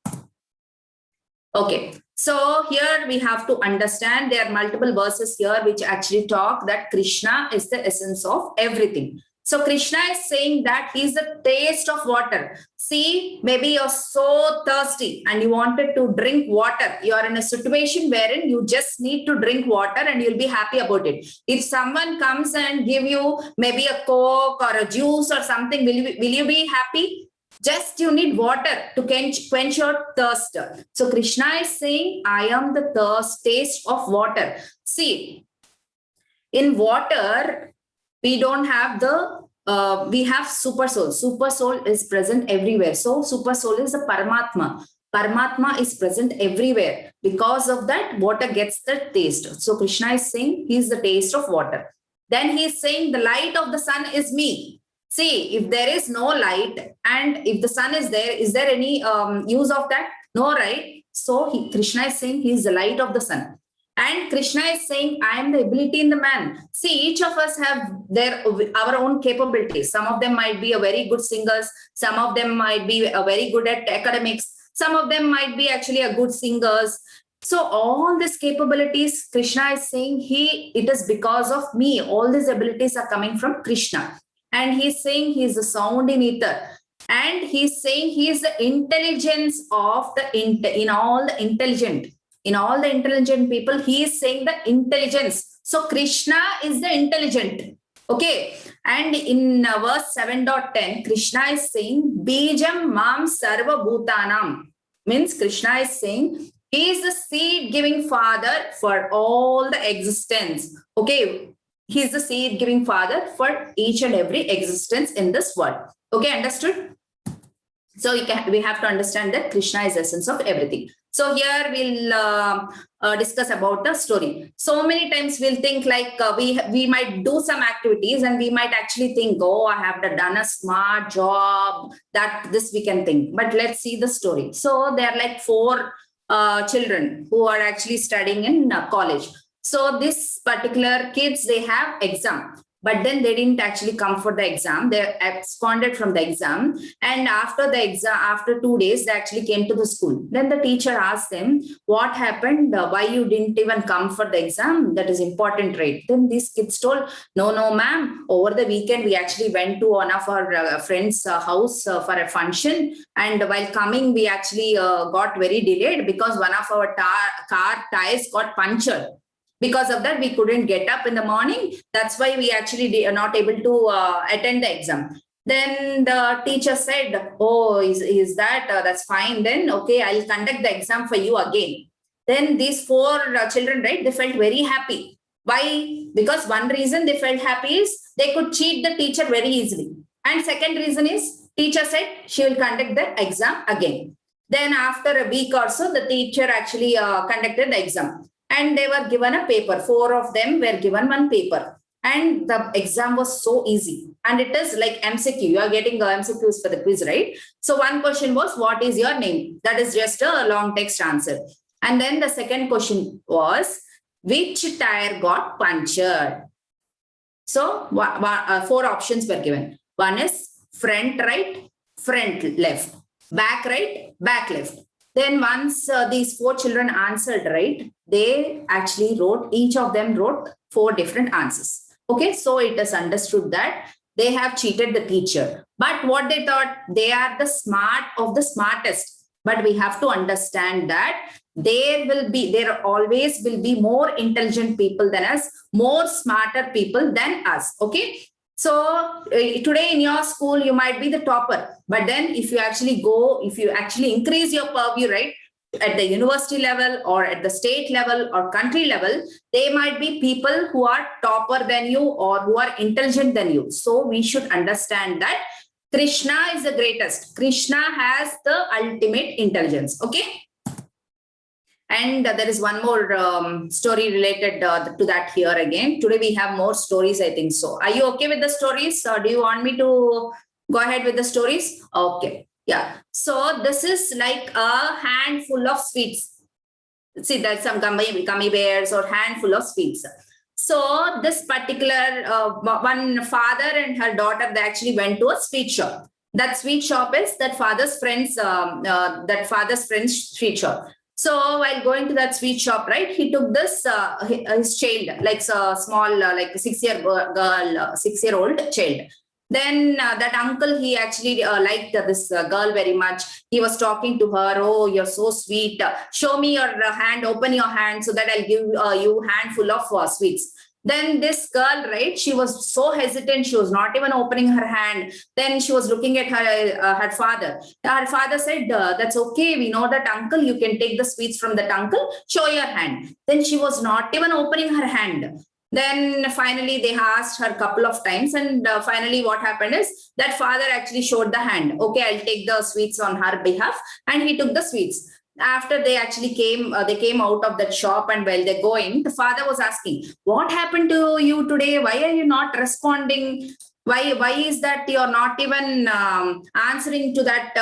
Okay. So here we have to understand there are multiple verses here which actually talk that Krishna is the essence of everything. So Krishna is saying that he is the taste of water. See, maybe you're so thirsty and you wanted to drink water. You are in a situation wherein you just need to drink water and you'll be happy about it. If someone comes and give you maybe a Coke or a juice or something, will you be happy? Just you need water to quench your thirst. So Krishna is saying, I am the taste of water. See, in water, we don't have we have super soul. Super soul is present everywhere. So super soul is a Paramatma. Paramatma is present everywhere. Because of that, water gets the taste. So Krishna is saying he is the taste of water. Then he is saying the light of the sun is me. See, if there is no light and if the sun is there any use of that? No, right? So Krishna is saying he is the light of the sun. And Krishna is saying, I am the ability in the man. See, each of us have our own capabilities. Some of them might be a very good singers. Some of them might be very good at academics. Some of them might be actually a good singers. So all these capabilities, Krishna is saying, it is because of me. All these abilities are coming from Krishna. And he's saying he's the sound in ether. And he's saying he is the intelligence of in all the intelligent. In all the intelligent people, he is saying the intelligence. So Krishna is the intelligent. Okay. And in verse 7.10, Krishna is saying, Bijam Mam Sarva Bhutanam. Means Krishna is saying, he is the seed-giving father for all the existence. Okay. He is the seed-giving father for each and every existence in this world. Okay, understood? So we have to understand that Krishna is the essence of everything. So here we'll discuss about the story. So many times we'll think like we might do some activities and we might actually think, oh, I have done a smart job, that this we can think. But let's see the story. So there are like 4 children who are actually studying in college. So this particular kids, they have exam. But then they didn't actually come for the exam. They absconded from the exam. And after the exam, after 2 days, they actually came to the school. Then the teacher asked them, what happened? Why you didn't even come for the exam? That is important, right? Then these kids told, no, ma'am. Over the weekend, we actually went to one of our friends' house for a function. And while coming, we actually got very delayed because one of our car tires got punctured. Because of that, we couldn't get up in the morning. That's why we actually are not able to attend the exam. Then the teacher said, oh, is that, that's fine then. Okay, I'll conduct the exam for you again. Then these 4 children, right, they felt very happy. Why? Because one reason they felt happy is they could cheat the teacher very easily. And second reason is teacher said she will conduct the exam again. Then after a week or so, the teacher actually conducted the exam. And they were given a paper. 4 of them were given one paper. And the exam was so easy. And it is like MCQ. You are getting MCQs for the quiz, right? So one question was, what is your name? That is just a long text answer. And then the second question was, which tire got punctured? So 4 options were given. One is front right, front left, back right, back left. Then once these 4 children answered right, they actually wrote, each of them wrote 4 different answers. Okay, so it is understood that they have cheated the teacher. But what they thought, they are the smart of the smartest. But we have to understand that there always will be more intelligent people than us, more smarter people than us. Okay. So today in your school, you might be the topper, but then if you actually increase your purview, right, at the university level or at the state level or country level, they might be people who are topper than you or who are intelligent than you. So we should understand that Krishna is the greatest. Krishna has the ultimate intelligence. Okay. And there is one more story related to that here again. Today we have more stories, I think so. Are you okay with the stories? Or do you want me to go ahead with the stories? Okay. Yeah. So this is like a handful of sweets. See, there's some gummy bears or handful of sweets. So this particular one father and her daughter, they actually went to a sweet shop. That sweet shop is that father's friend's sweet shop. So while going to that sweet shop, right, he took this his child, like a small, like a 6-year-old child. Then that uncle, he actually liked this girl very much. He was talking to her, oh, you're so sweet. Show me your hand, open your hand so that I'll give you a handful of sweets. Then this girl, right, she was so hesitant. She was not even opening her hand. Then she was looking at her father. Her father said, that's okay. We know that uncle. You can take the sweets from that uncle. Show your hand. Then she was not even opening her hand. Then finally they asked her a couple of times. And finally what happened is that father actually showed the hand. Okay, I'll take the sweets on her behalf. And he took the sweets. After they actually came out of that shop, and while they're going, the father was asking, what happened to you today? Why are you not responding? Why is that you're not even answering to that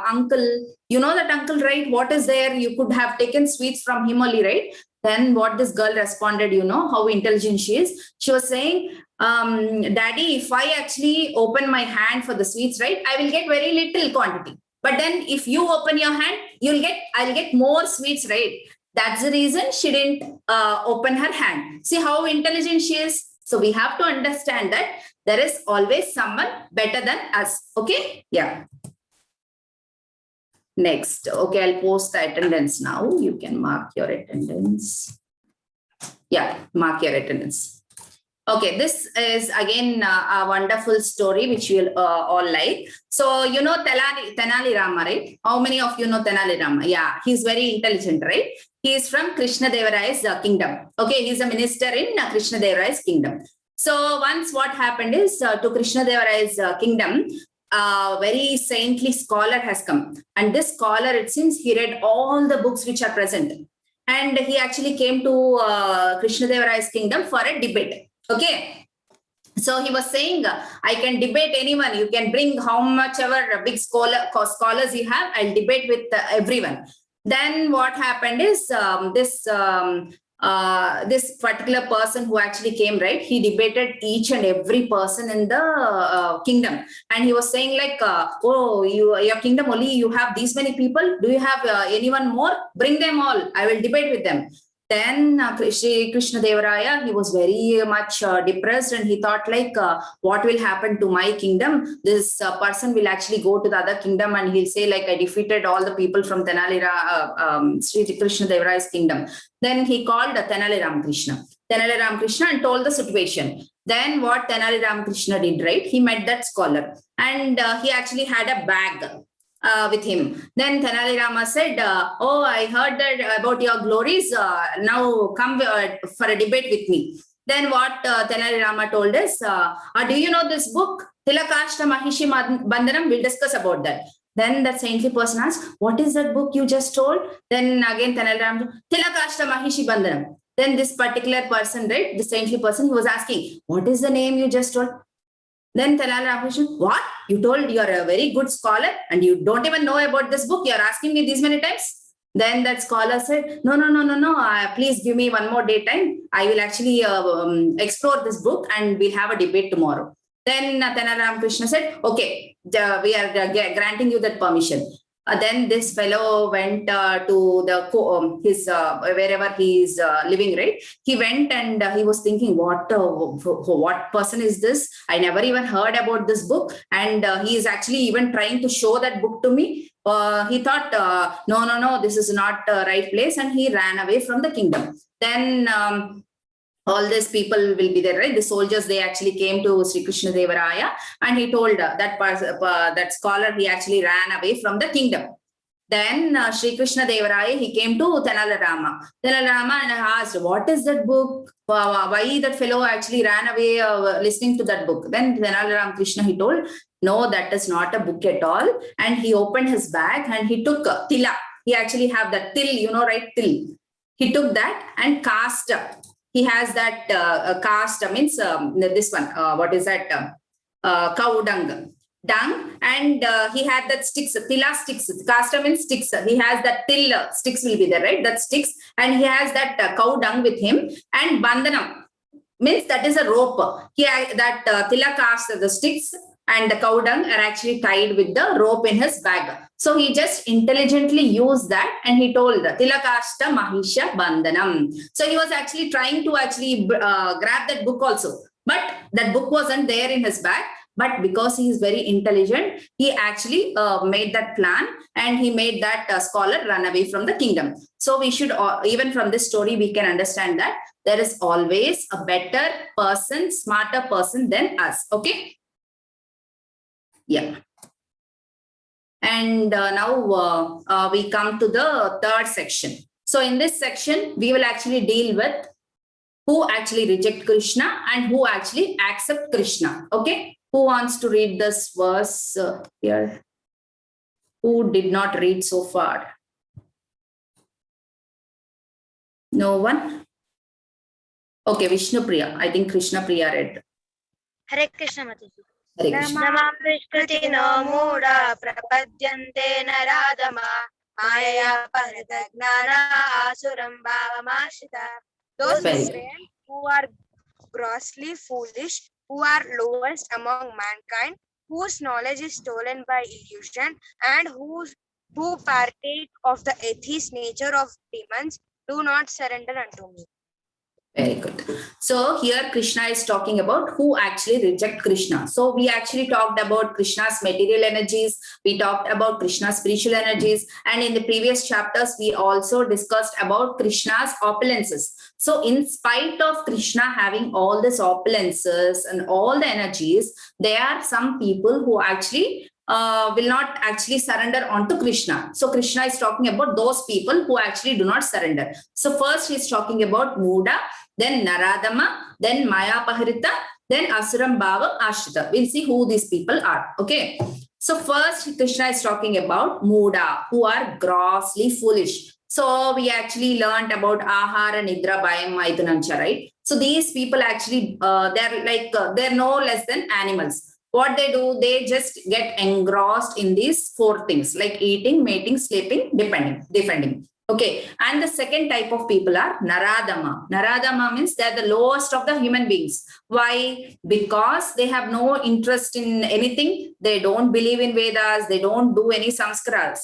uncle? You know that uncle, right? What is there? You could have taken sweets from him only, right? Then what this girl responded, you know how intelligent she is. She was saying, Daddy, if I actually open my hand for the sweets, right, I will get very little quantity. But then if you open your hand, I'll get more sweets, right? That's the reason she didn't open her hand. See how intelligent she is. So we have to understand that there is always someone better than us. Okay. Yeah. Next. Okay, I'll post the attendance now. You can mark your attendance. Yeah, mark your attendance. Okay, this is again a wonderful story which you will all like. So, you know Tenali Rama, right? How many of you know Tenali Rama? Yeah, he's very intelligent, right? He is from Krishna Devarai's kingdom. Okay, he's a minister in Krishna Devarai's kingdom. So, once what happened is to Krishna Devarai's kingdom, a very saintly scholar has come. And this scholar, it seems, he read all the books which are present. And he actually came to Krishna Devarai's kingdom for a debate. Okay. So he was saying, I can debate anyone. You can bring how much ever big scholars you have. I'll debate with everyone. Then what happened is this particular person who actually came, right? He debated each and every person in the kingdom. And he was saying like, oh, your kingdom only, you have these many people. Do you have anyone more? Bring them all. I will debate with them. Then Shri Krishna Devaraya, he was very much depressed, and he thought like, what will happen to my kingdom? This person will actually go to the other kingdom and he'll say like, I defeated all the people from Shri Krishna Devaraya's kingdom. Then he called Tenali Ramakrishna and told the situation. Then what Tenali Ramakrishna did, right? He met that scholar and he actually had a bag with him. Then Tenali Rama said, oh, I heard that about your glories. Now come for a debate with me. Then what Tenali Rama told us, do you know this book? Tilakashta Mahishi Bandhanam, we'll discuss about that. Then that saintly person asked, what is that book you just told? Then again Tenali Rama, Tilakashta Mahishi Bandhanam. Then this particular person, right, the saintly person, he was asking, what is the name you just told? Then Tenali Ramakrishna, what? You told you are a very good scholar and you don't even know about this book. You are asking me these many times. Then that scholar said, no. Please give me one more day time. I will actually explore this book and we'll have a debate tomorrow. Then Tenali Ramakrishna said, okay, we are granting you that permission. Then this fellow went to the his wherever he is living, right? He went and he was thinking, what person is this? I never even heard about this book, and he is actually even trying to show that book to me. He thought, no, this is not the right place, and he ran away from the kingdom. Then all these people will be there, right? The soldiers, they actually came to Sri Krishna Devaraya, and he told that scholar, he actually ran away from the kingdom. Then Sri Krishna Devaraya, he came to Tenali Rama. Tenali Rama and asked, what is that book? Why that fellow actually ran away listening to that book? Then Tenali Ramakrishna, he told, no, that is not a book at all. And he opened his bag and he took tila. He actually have that till, you know, right? Till. He took that and cast. He has that cast, means this one, what is that? Cow dung. And he had that sticks, tila sticks, casta means sticks. He has that till sticks will be there, right? That sticks. And he has that cow dung with him. And bandhanam means that is a rope. That tila cast, the sticks and the cow dung are actually tied with the rope in his bag. So he just intelligently used that and he told Tilakashta Mahisha Bandhanam. So he was actually trying to grab that book also. But that book wasn't there in his bag. But because he is very intelligent, he actually made that plan and he made that scholar run away from the kingdom. So we should, even from this story, we can understand that there is always a better person, smarter person than us. Okay. Yeah. And now we come to the third section. So in this section, we will actually deal with who actually reject Krishna and who actually accept Krishna. Okay. Who wants to read this verse here? Who did not read so far? No one? Okay, Vishnu Priya. I think Krishna Priya read. Hare Krishna Mataji. Hare Krishna. Namam Vishkriti no Mooda Prapadyante Naradama Maya Parita Gnana Asuram Bhavamashita. Those who are grossly foolish, who are lowest among mankind, whose knowledge is stolen by illusion, and who partake of the atheist nature of demons, do not surrender unto me. Very good. So here Krishna is talking about who actually reject Krishna. So we actually talked about Krishna's material energies. We talked about Krishna's spiritual energies. And in the previous chapters, we also discussed about Krishna's opulences. So in spite of Krishna having all these opulences and all the energies, there are some people who actually will not actually surrender onto Krishna. So Krishna is talking about those people who actually do not surrender. So first he's talking about Muda, then Naradama, then Mayapaharita, then Asuram Bhava Ashrita. We'll see who these people are. Okay. So first Krishna is talking about Muda, who are grossly foolish. So we actually learned about Ahara, Nidra, Bhayam, Maithunamcha, right? So these people actually, they're no less than animals. What they do, they just get engrossed in these four things like eating, mating, sleeping, defending. Okay. And the second type of people are Naradama. Naradama means they're the lowest of the human beings. Why? Because they have no interest in anything. They don't believe in Vedas. They don't do any samskaras.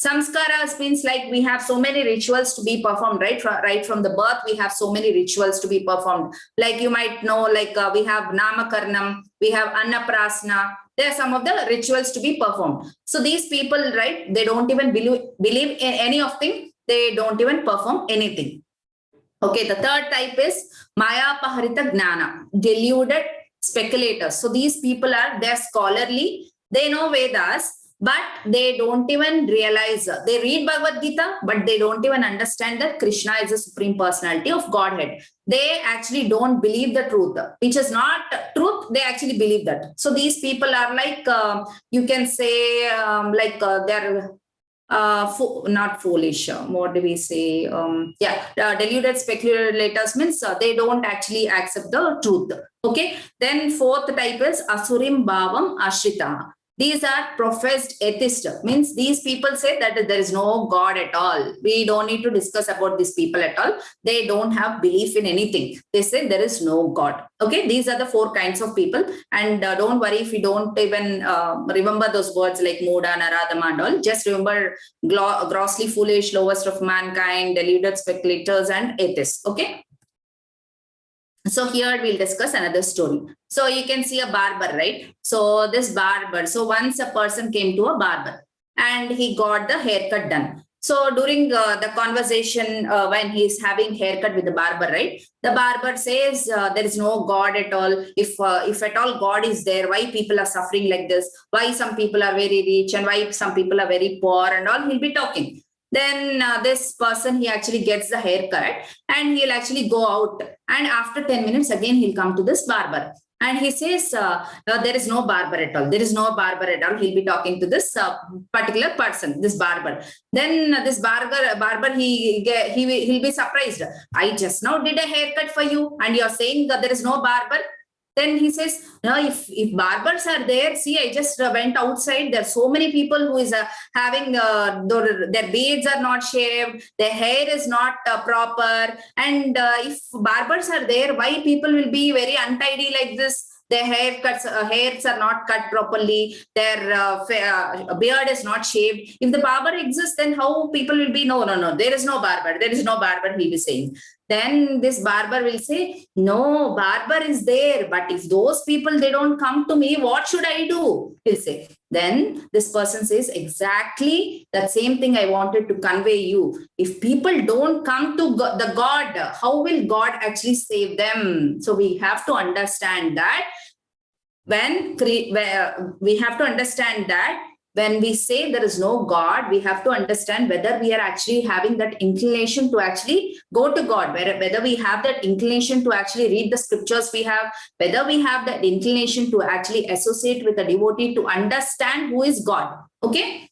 Samskaras means like we have so many rituals to be performed, right? Right from the birth, we have so many rituals to be performed. Like you might know, like we have Namakarnam, we have Annaprasna. There are some of the rituals to be performed. So these people, right, they don't even believe in any of them. They don't even perform anything. Okay, the third type is Maya Paharita Gnana, deluded speculators. So these people they're scholarly, they know Vedas, but they don't even realize, they read Bhagavad Gita, but they don't even understand that Krishna is the supreme personality of Godhead. They actually don't believe the truth, which is not truth. They actually believe that. So these people are like, you can say, they're not foolish. What do we say? Deluded speculators means they don't actually accept the truth. Okay. Then fourth type is Asurim Bhavam Ashrita. These are professed atheists. Means these people say that there is no God at all. We don't need to discuss about these people at all. They don't have belief in anything. They say there is no God. Okay, these are the four kinds of people. And don't worry if you don't even remember those words like Muda, Naradama and all. Just remember grossly foolish, lowest of mankind, deluded speculators and atheists. Okay. So here we'll discuss another story. So you can see a barber, right? So this barber, so once a person came to a barber and he got the haircut done. So during the conversation, when he's having haircut with the barber, right? The barber says there is no God at all. If at all God is there, why people are suffering like this? Why some people are very rich and why some people are very poor and all, he'll be talking. Then this person, he actually gets the haircut and he'll actually go out. And after 10 minutes, again, he'll come to this barber. And he says, there is no barber at all. There is no barber at all. He'll be talking to this particular person, this barber. Then this barber, he'll be surprised. I just now did a haircut for you and you're saying that there is no barber. Then he says, no, if barbers are there, see, I just went outside. There are so many people who is having their beards are not shaved, their hair is not proper. And if barbers are there, why people will be very untidy like this? Their hairs are not cut properly. Their beard is not shaved. If the barber exists, then how people will be? No, there is no barber. There is no barber, he'll be saying. Then this barber will say, no, barber is there. But if those people, they don't come to me, what should I do? He'll say. Then this person says, exactly that same thing I wanted to convey you. If people don't come to the God, how will God actually save them? So we have to understand that when we say there is no God, we have to understand whether we are actually having that inclination to actually go to God, whether we have that inclination to actually read the scriptures we have, whether we have that inclination to actually associate with a devotee to understand who is God. Okay.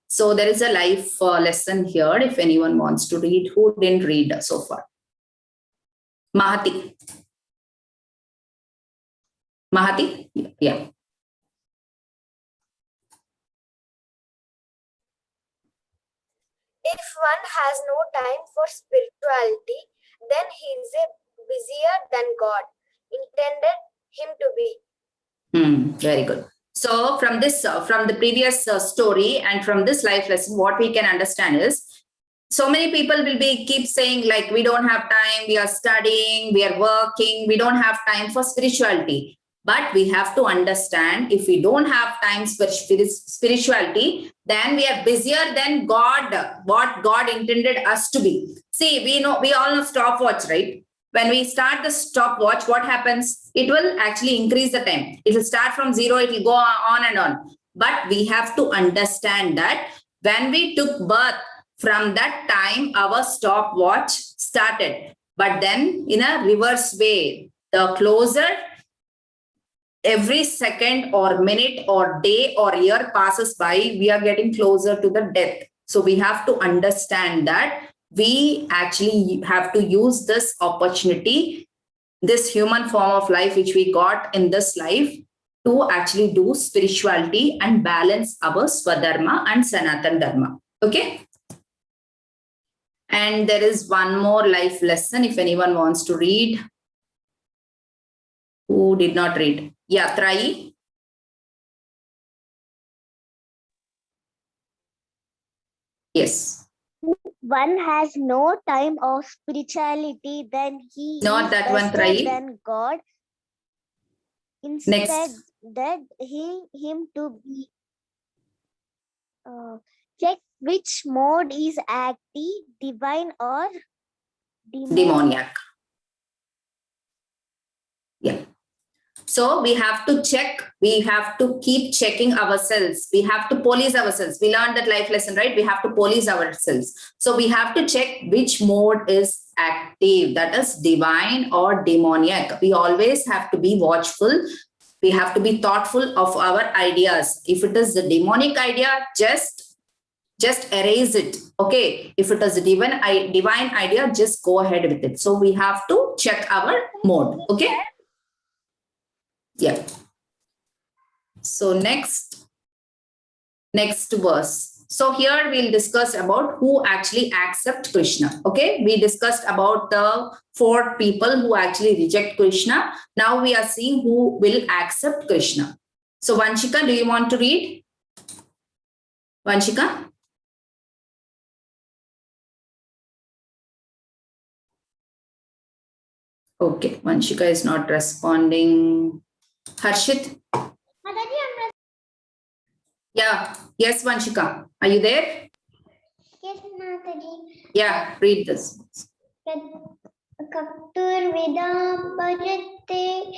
So there is a life lesson here if anyone wants to read. Who didn't read so far? Mahati. Mahati? Yeah. If one has no time for spirituality, then he is busier than God intended him to be. Very good. So from this, from the previous story and from this life lesson, what we can understand is so many people will be keep saying like, we don't have time, we are studying, we are working, we don't have time for spirituality. But we have to understand, if we don't have time for spirituality, then we are busier than God, what God intended us to be. See, we all know stopwatch, right? When we start the stopwatch, what happens? It will actually increase the time. It will start from 0, it will go on and on. But we have to understand that when we took birth, from that time, our stopwatch started. But then in a reverse way, the closer every second or minute or day or year passes by, we are getting closer to the death. So we have to understand that we actually have to use this opportunity, this human form of life which we got in this life, to actually do spirituality and balance our Swadharma and Sanatan Dharma. Okay? And there is one more life lesson if anyone wants to read. Who did not read? Yeah, Trai. Yes. One has no time of spirituality, then he Not is that one, better Trai. than God. Instead, Next. that him to be check which mode is active, divine or Demoniac. Yeah. So we have to check, we have to keep checking ourselves. We have to police ourselves. We learned that life lesson, right? We have to police ourselves. So we have to check which mode is active, that is divine or demoniac. We always have to be watchful. We have to be thoughtful of our ideas. If it is the demonic idea, just erase it. Okay. If it is a divine idea, just go ahead with it. So we have to check our mode. Okay. Yeah. So next verse. So here we'll discuss about who actually accept Krishna. Okay. We discussed about the 4 people who actually reject Krishna. Now we are seeing who will accept Krishna. So Vanshika, do you want to read? Vanshika? Okay. Vanshika is not responding. Harshit? Yeah. Yes, Vanshika. Are you there? Yes, Mataji. Yeah, read this. Kaptur Vedam Bhajate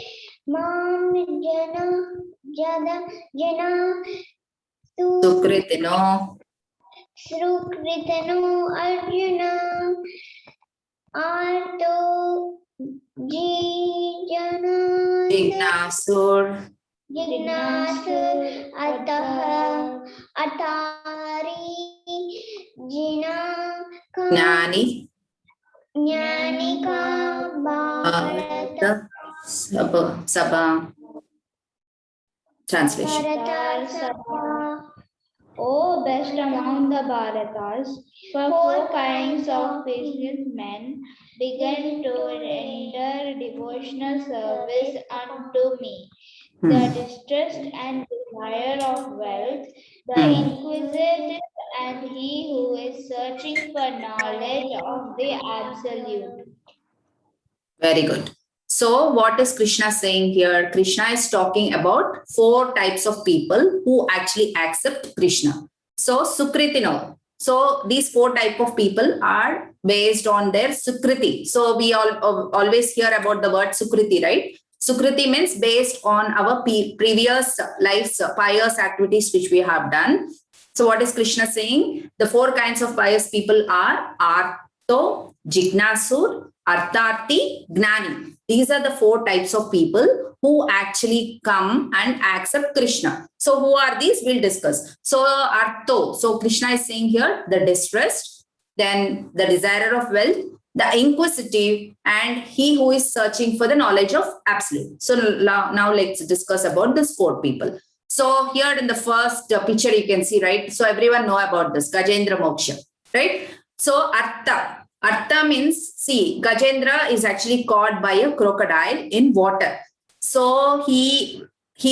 Mam Jana Sukritino. Srukritano Arjuna Arto Jijana Jignasur. Jignasur Atari Jina Gnani. Jnanika Bharata Sabha. Translation. Bharatar Sabha. O best among the Bharatas, for 4 kinds of businessmen began to render devotional service unto me. The distressed and desire of wealth, the inquisitive, and he who is searching for knowledge of the absolute. Very good. So what is Krishna saying here? Krishna is talking about 4 types of people who actually accept Krishna. So Sukritino. So these 4 types of people are based on their Sukriti. So we always hear about the word Sukriti, right? Sukriti means based on our previous life's pious activities which we have done. So what is Krishna saying? The 4 kinds of pious people are Arto, Jignasur, Artharti, Gnani. These are the 4 types of people who actually come and accept Krishna. So who are these? We'll discuss. So Arto. So Krishna is saying here the distressed, then the desirer of wealth, the inquisitive, and he who is searching for the knowledge of absolute. So now let's discuss about these 4 people. So here in the first picture you can see, right? So everyone know about this, Gajendra Moksha, right? So Artha. Artha means, see, Gajendra is actually caught by a crocodile in water. So he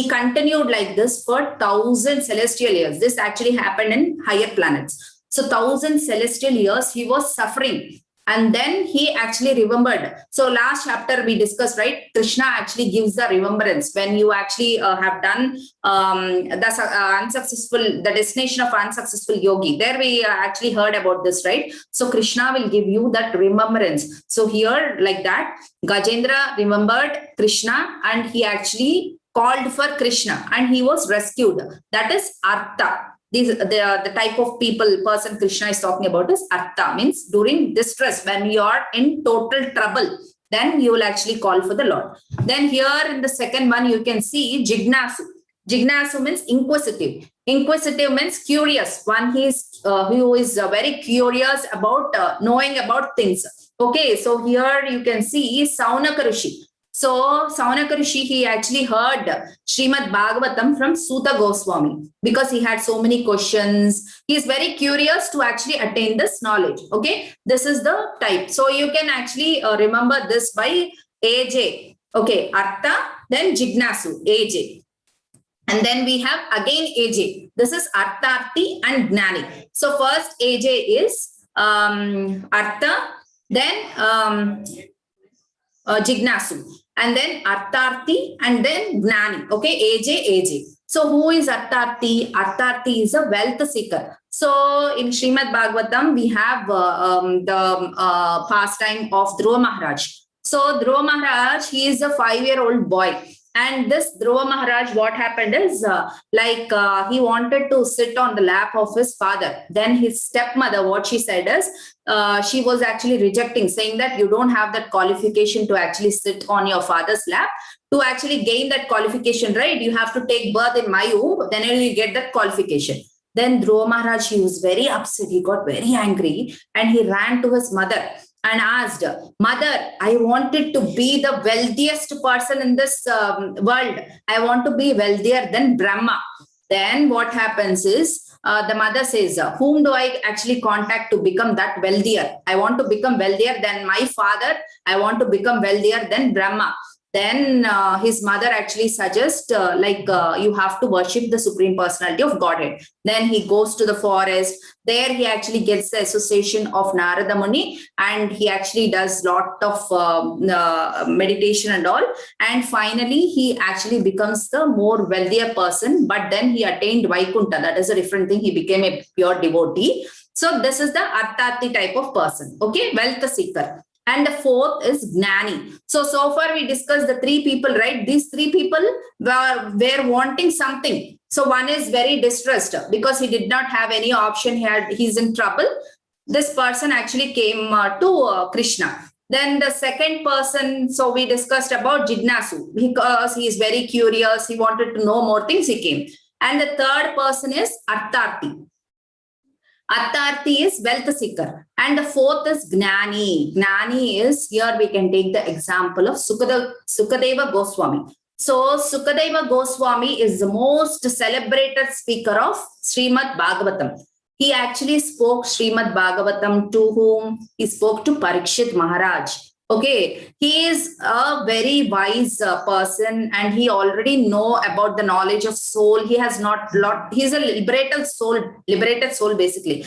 continued like this for 1,000 celestial years. This actually happened in higher planets. So 1,000 celestial years he was suffering. And then he actually remembered. So last chapter we discussed, right? Krishna actually gives the remembrance when you actually have done the destination of unsuccessful yogi. There we actually heard about this, right? So Krishna will give you that remembrance. So here, like that, Gajendra remembered Krishna and he actually called for Krishna and he was rescued. That is Artha. The type of person Krishna is talking about is Artha, means during distress, when you are in total trouble, then you will actually call for the Lord. Then here in the second one, you can see Jignasu. Jignasu means inquisitive. Inquisitive means curious. One who is very curious about knowing about things. Okay, so here you can see Saunaka Rishi. So Saunaka Rishi, he actually heard Srimad Bhagavatam from Suta Goswami because he had so many questions. He is very curious to actually attain this knowledge. Okay, this is the type. So you can actually remember this by AJ. Okay, Artha, then Jignasu, AJ. And then we have again AJ. This is Artharthi and Gnani. So first AJ is Artha, then Jignasu. And then Artharthi and then Gnani. Okay, AJ. So who is Artharthi? Artharthi is a wealth seeker. So in Srimad Bhagavatam, we have the pastime of Dhruva Maharaj. So Dhruva Maharaj, he is a 5-year-old boy. And this Dhruva Maharaj, what happened is he wanted to sit on the lap of his father. Then his stepmother, what she said is, she was actually rejecting, saying that you don't have that qualification to actually sit on your father's lap. To actually gain that qualification, right, you have to take birth in my womb, then you will get that qualification. Then Dhruva Maharaj, he was very upset. He got very angry and he ran to his mother and asked, Mother, I wanted to be the wealthiest person in this world. I want to be wealthier than Brahma. Then what happens is, the mother says, whom do I actually contact to become that wealthier? I want to become wealthier than my father. I want to become wealthier than Brahma. Then his mother actually suggests you have to worship the Supreme Personality of Godhead. Then he goes to the forest. There he actually gets the association of Narada Muni and he actually does lot of meditation and all. And finally, he actually becomes the more wealthier person. But then he attained Vaikuntha. That is a different thing. He became a pure devotee. So this is the Artharthi type of person. Okay, wealth seeker. And the fourth is Gnani. So far we discussed the 3 people, right? These 3 people were wanting something. So one is very distressed because he did not have any option. He's in trouble. This person actually came to Krishna. Then the second person, so we discussed about Jignasu because he is very curious. He wanted to know more things. He came. And the third person is Artharthi. Artharthi is wealth seeker. And the fourth is Gnani. Gnani is, here we can take the example of Sukadeva Goswami. So Sukadeva Goswami is the most celebrated speaker of Srimad Bhagavatam. He actually spoke Srimad Bhagavatam to whom? He spoke to Parikshit Maharaj. Okay, he is a very wise person and he already know about the knowledge of soul. He has he's a liberated soul basically.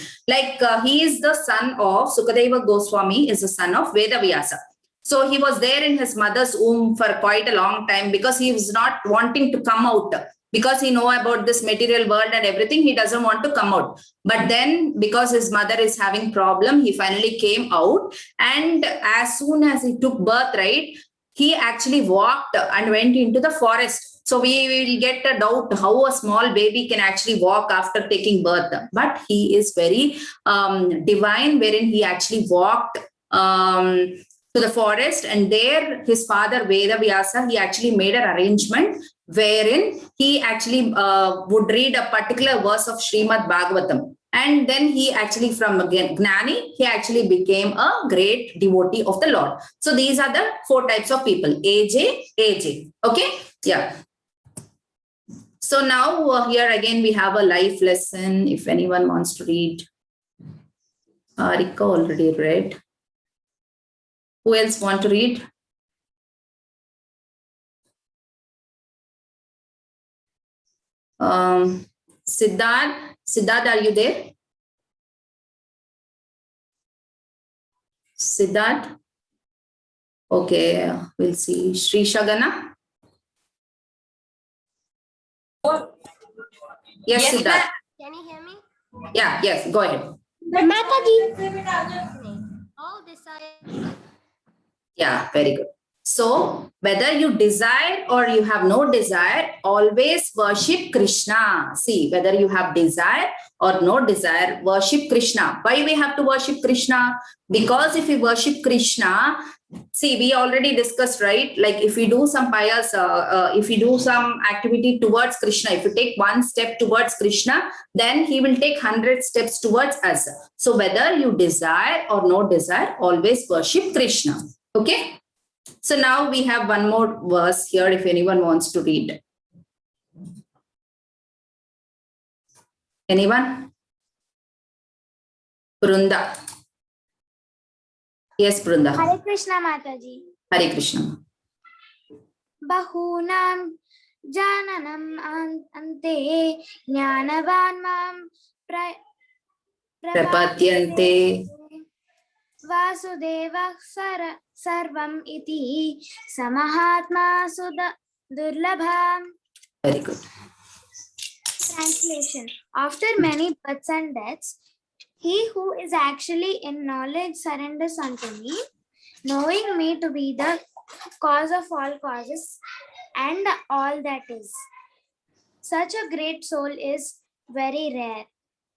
He is the son of Sukadeva Goswami, is the son of Vedavyasa. So he was there in his mother's womb for quite a long time because he was not wanting to come out. Because he know about this material world and everything, he doesn't want to come out. But then because his mother is having problem, he finally came out. And as soon as he took birth, right, he actually walked and went into the forest. So we will get a doubt how a small baby can actually walk after taking birth. But he is very divine, wherein he actually walked to the forest, and there his father Vedavyasa, he actually made an arrangement wherein he actually would read a particular verse of Srimad Bhagavatam. And then he actually, from Gnani, he actually became a great devotee of the Lord. So these are the 4 types of people, AJ. Okay, yeah. So now here again we have a life lesson. If anyone wants to read, Rika already read. Who else want to read? Siddharth, are you there? Siddharth? Okay, we'll see. Sri Shagana? Yes, Siddharth. Can you hear me? Yeah, yes, go ahead. All desire. Yeah, very good. So, whether you desire or you have no desire, always worship Krishna. See, whether you have desire or no desire, worship Krishna. Why we have to worship Krishna? Because if we worship Krishna, see, we already discussed, right? Like if we do some pious, if we do some activity towards Krishna, if you take one step towards Krishna, then he will take 100 steps towards us. So whether you desire or no desire, always worship Krishna. Okay. So now we have one more verse here if anyone wants to read. Anyone? Brunda. Yes, Brunda. Hare Krishna Mataji. Hare Krishna. Bahunam jananam ante jnanavan mam Prapadyante. Vasudeva sarvam iti samahatma durlabham. Very good. Translation. After many births and deaths, he who is actually in knowledge surrenders unto me, knowing me to be the cause of all causes and all that is. Such a great soul is very rare.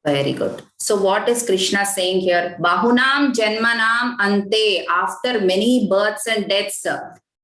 Very good. So what is Krishna saying here? Bahunam janmanam ante, after many births and deaths,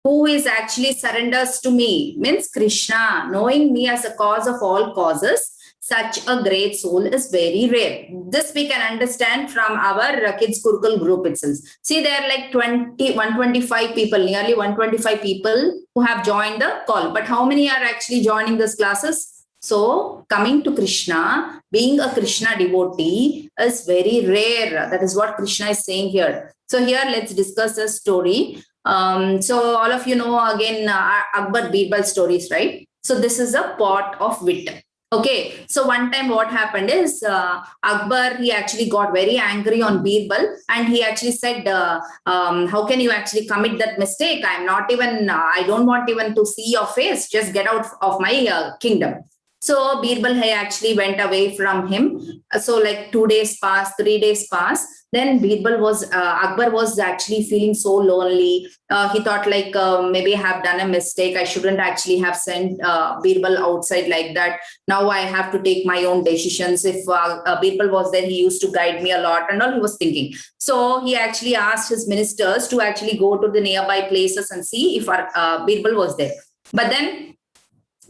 who is actually surrenders to me? Means Krishna, knowing me as a cause of all causes. Such a great soul is very rare. This we can understand from our Kids Gurukul group itself. See, there are like 125 people, nearly 125 people who have joined the call. But how many are actually joining these classes? So coming to Krishna, being a Krishna devotee is very rare. That is what Krishna is saying here. So here let's discuss a story. So all of you know again Akbar Birbal stories, right? So this is a pot of wheat. Okay, so one time what happened is Akbar, he actually got very angry on Birbal and he actually said, how can you actually commit that mistake? I'm not even, I don't want even to see your face. Just get out of my kingdom. So Birbal actually went away from him. So like 2 days passed, 3 days passed. Then Akbar was actually feeling so lonely. He thought like maybe I have done a mistake. I shouldn't actually have sent Birbal outside like that. Now I have to take my own decisions. If Birbal was there, he used to guide me a lot and all he was thinking. So he actually asked his ministers to actually go to the nearby places and see if Birbal was there. But then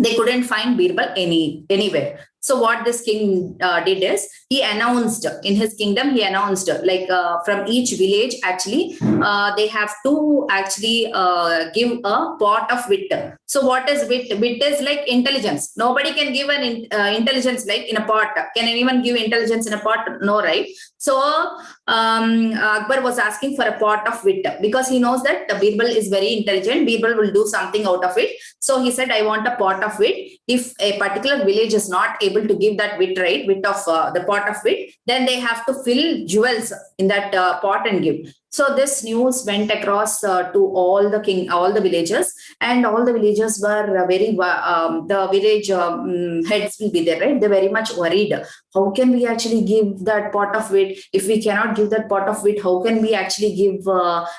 they couldn't find Birbal anywhere. So what this king did is he announced in his kingdom, he announced like from each village, actually, they have to actually give a pot of wheat. So what is wheat? Wheat is like intelligence. Nobody can give an intelligence like in a pot. Can anyone give intelligence in a pot? No, right? So Akbar was asking for a pot of wheat because he knows that Birbal is very intelligent. Birbal will do something out of it. So he said, I want a pot of wheat. If a particular village is not able to give that wheat, right, wheat of the pot of wheat, then they have to fill jewels in that pot and give. So this news went across to all the villagers, and all the villagers were very, the village heads will be there, right? They're very much worried. How can we actually give that pot of wheat? If we cannot give that pot of wheat, how can we actually give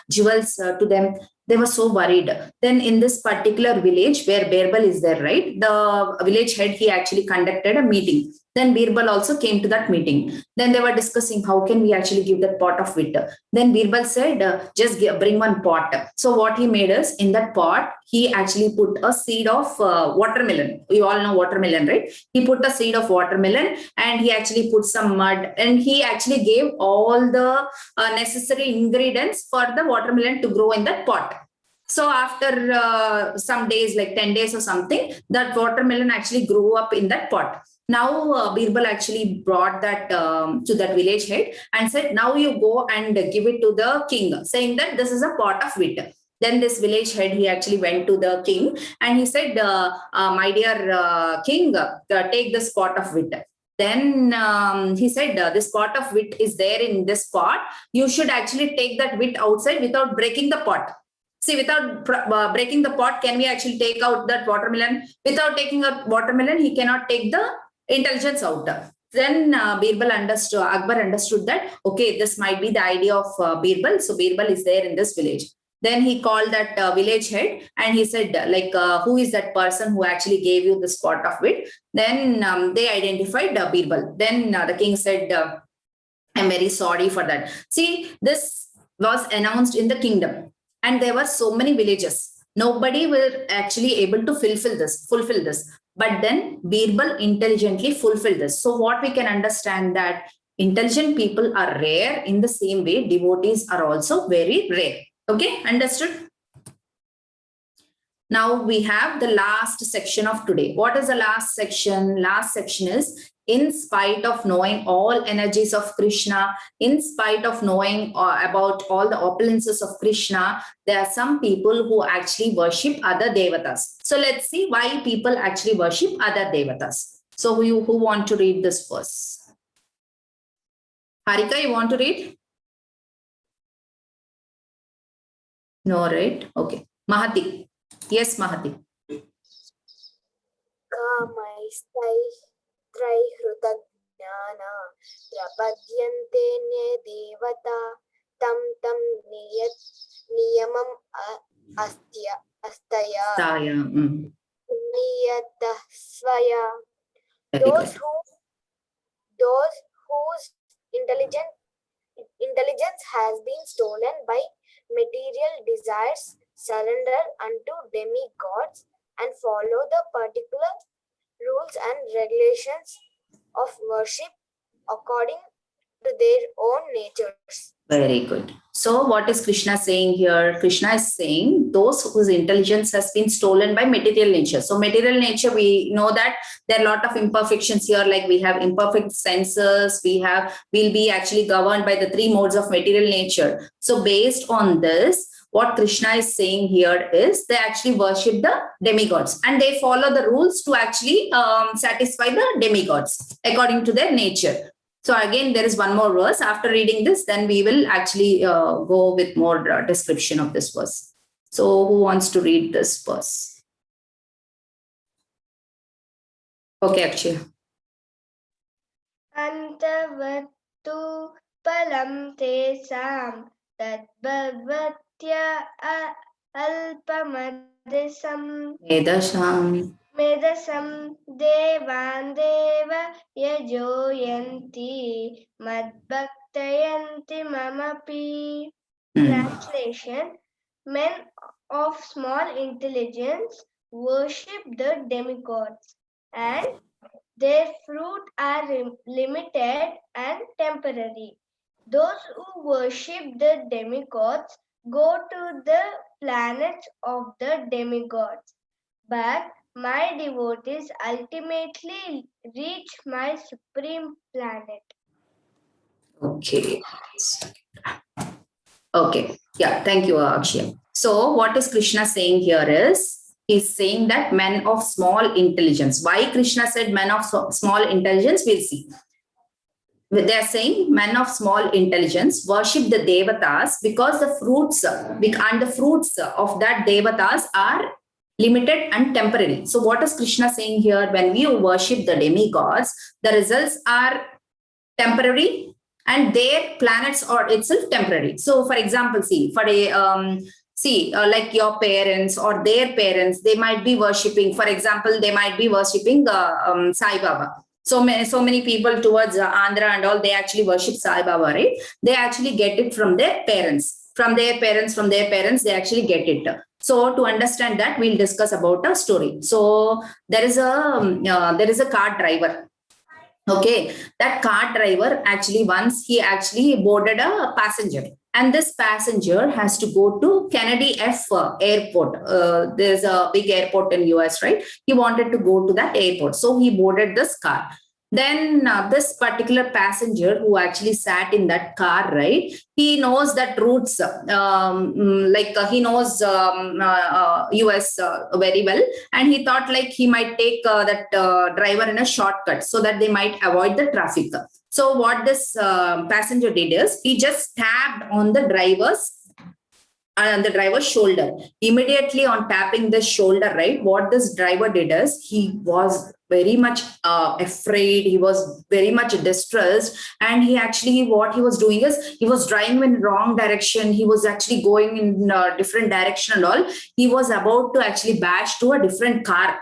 jewels to them? They were so worried. Then in this particular village where Birbal is there, right? The village head, he actually conducted a meeting. Then Birbal also came to that meeting. Then they were discussing how can we actually give that pot of wheat. Then Birbal said, just bring one pot. So what he made is, in that pot, he actually put a seed of watermelon. You all know watermelon, right? He put a seed of watermelon and he actually put some mud and he actually gave all the necessary ingredients for the watermelon to grow in that pot. So after some days, like 10 days or something, that watermelon actually grew up in that pot. Now Birbal actually brought that to that village head and said, now you go and give it to the king, saying that this is a pot of wheat. Then this village head, he actually went to the king and he said, my dear king, take this pot of wheat. Then he said, this pot of wheat is there in this pot. You should actually take that wheat outside without breaking the pot. See, without breaking the pot, can we actually take out that watermelon? Without taking out watermelon, he cannot take the intelligence out. Then Birbal understood, Akbar understood that, okay, this might be the idea of Birbal. So Birbal is there in this village. Then he called that village head and he said, like, who is that person who actually gave you this pot of wheat? Then they identified Birbal. Then the king said, I'm very sorry for that. See, this was announced in the kingdom and there were so many villages. Nobody were actually able to fulfill this. But then Birbal intelligently fulfilled this. So what we can understand that intelligent people are rare, in the same way devotees are also very rare. Okay, understood? Now we have the last section of today. What is the last section? Last section is, in spite of knowing all energies of Krishna, in spite of knowing about all the opulences of Krishna, there are some people who actually worship other devatas. So let's see why people actually worship other devatas. So who want to read this verse? Harika, you want to read? No, right? Okay. Mahati. Yes, Mahati. Traihrutagnana prapadyante nye devata tam niyamam astaya niyata svaya. Those whose intelligence has been stolen by material desires surrender unto demigods and follow the particular rules and regulations of worship according to their own natures. Very good. So what is Krishna saying here? Krishna is saying those whose intelligence has been stolen by material nature. So material nature, we know that there are a lot of imperfections here, like we have imperfect senses, we'll be actually governed by the 3 modes of material nature. So based on this, what Krishna is saying here is they actually worship the demigods and they follow the rules to actually satisfy the demigods according to their nature. So again, there is one more verse. After reading this, then we will actually go with more description of this verse. So who wants to read this verse? Okay, Akshay. Antavattu palam tesam tadbhavatya alpamadisam Medasam devan deva yajoyanti madbhaktayanti mamapi. Translation: Men of small intelligence worship the demigods and their fruit are limited and temporary. Those who worship the demigods go to the planets of the demigods, but my devotees ultimately reach my supreme planet. Okay. Okay. Yeah. Thank you, Akshay. So what is Krishna saying here is, he's saying that men of small intelligence. Why Krishna said men of small intelligence? We'll see. They are saying men of small intelligence worship the devatas because the fruits of that devatas are limited and temporary. So what is Krishna saying here? When we worship the demigods, the results are temporary and their planets are itself temporary. So for example, see, for a like your parents or their parents, they might be worshipping, for example, they might be worshipping Sai Baba. So many people towards Andhra and all, they actually worship Sai Baba, right? They actually get it from their parents. From their parents, they actually get it. So to understand that, we'll discuss about a story. So there is a car driver. Okay, that car driver actually once he actually boarded a passenger, and this passenger has to go to Kennedy F airport. There's a big airport in US, right? He wanted to go to that airport, so he boarded this car. Then this particular passenger who actually sat in that car, right? He knows that routes, he knows US very well, and he thought like he might take that driver in a shortcut so that they might avoid the traffic. So what this passenger did is he just tapped on the driver's shoulder. Immediately on tapping the shoulder, right, what this driver did is he was very much afraid. He was very much distressed, and what he was doing is he was driving in wrong direction. He was actually going in a different direction and all. He was about to actually bash to a different car.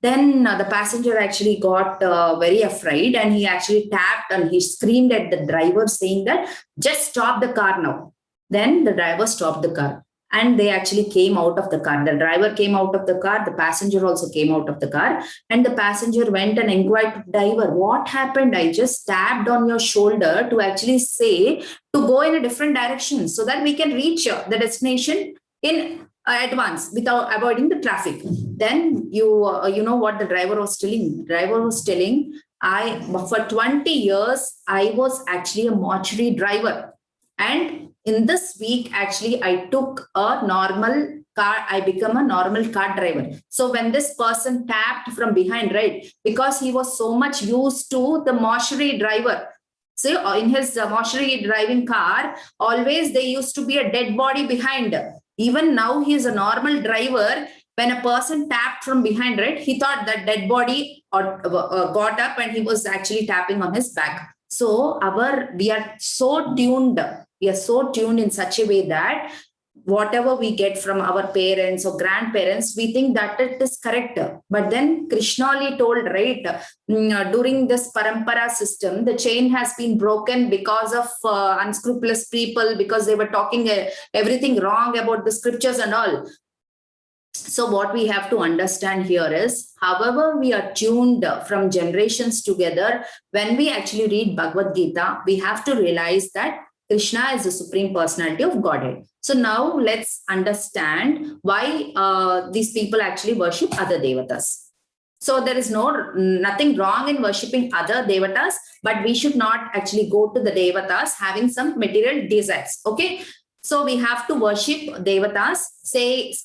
Then the passenger actually got very afraid, and he actually tapped and he screamed at the driver saying that just stop the car now. Then the driver stopped the car, and they actually came out of the car. The driver came out of the car. The passenger also came out of the car, and the passenger went and inquired to the driver, what happened? I just tapped on your shoulder to actually say to go in a different direction so that we can reach the destination in advance without avoiding the traffic. Then you know what the driver was telling? The driver was telling, for 20 years, I was actually a mortuary driver. And in this week, actually, I took a normal car. I become a normal car driver. So when this person tapped from behind, right, because he was so much used to the mortuary driver. So in his mortuary driving car, always there used to be a dead body behind. Even now, he is a normal driver. When a person tapped from behind, right, he thought that dead body got up and he was actually tapping on his back. So we are so tuned in such a way that whatever we get from our parents or grandparents, we think that it is correct. But then Krishna only told, right, during this parampara system, the chain has been broken because of unscrupulous people, because they were talking everything wrong about the scriptures and all. So what we have to understand here is, however we are tuned from generations together, when we actually read Bhagavad Gita, we have to realize that Krishna is the Supreme Personality of Godhead. So now let's understand why these people actually worship other devatas. So there is nothing wrong in worshipping other devatas, but we should not actually go to the devatas having some material desires. Okay. So we have to worship devatas,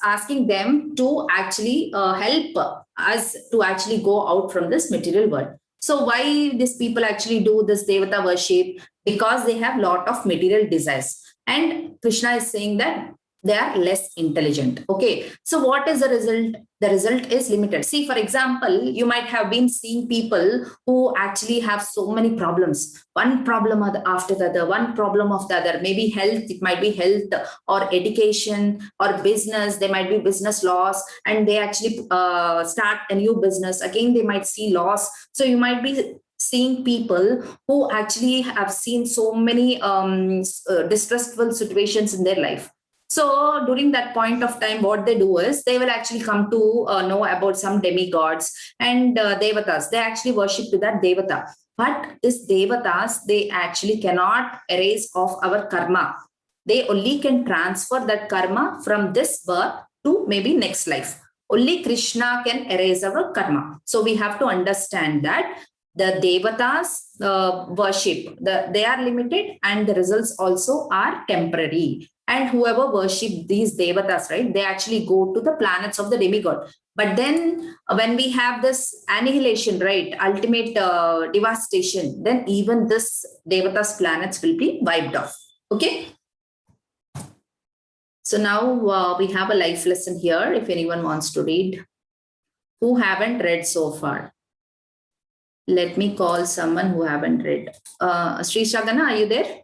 asking them to actually help us to actually go out from this material world. So why these people actually do this devata worship? Because they have a lot of material desires. And Krishna is saying that they are less intelligent. Okay. So what is the result? The result is limited. See, for example, you might have been seeing people who actually have so many problems. One problem after the other, one problem of the other. Maybe health, it might be health or education or business. There might be business loss, and they actually start a new business. Again, they might see loss. So you might be seeing people who actually have seen so many distressful situations in their life. So during that point of time, what they do is they will actually come to know about some demigods and devatas. They actually worship to that devata. But these devatas, they actually cannot erase off our karma. They only can transfer that karma from this birth to maybe next life. Only Krishna can erase our karma. So we have to understand that the devatas worship, they are limited, and the results also are temporary. And whoever worship these devatas, right, they actually go to the planets of the demigod. But then when we have this annihilation, right, ultimate devastation, then even this devatas planets will be wiped off. Okay. So now we have a life lesson here. If anyone wants to read, who haven't read so far. Let me call someone who haven't read. Sri Shagana, are you there?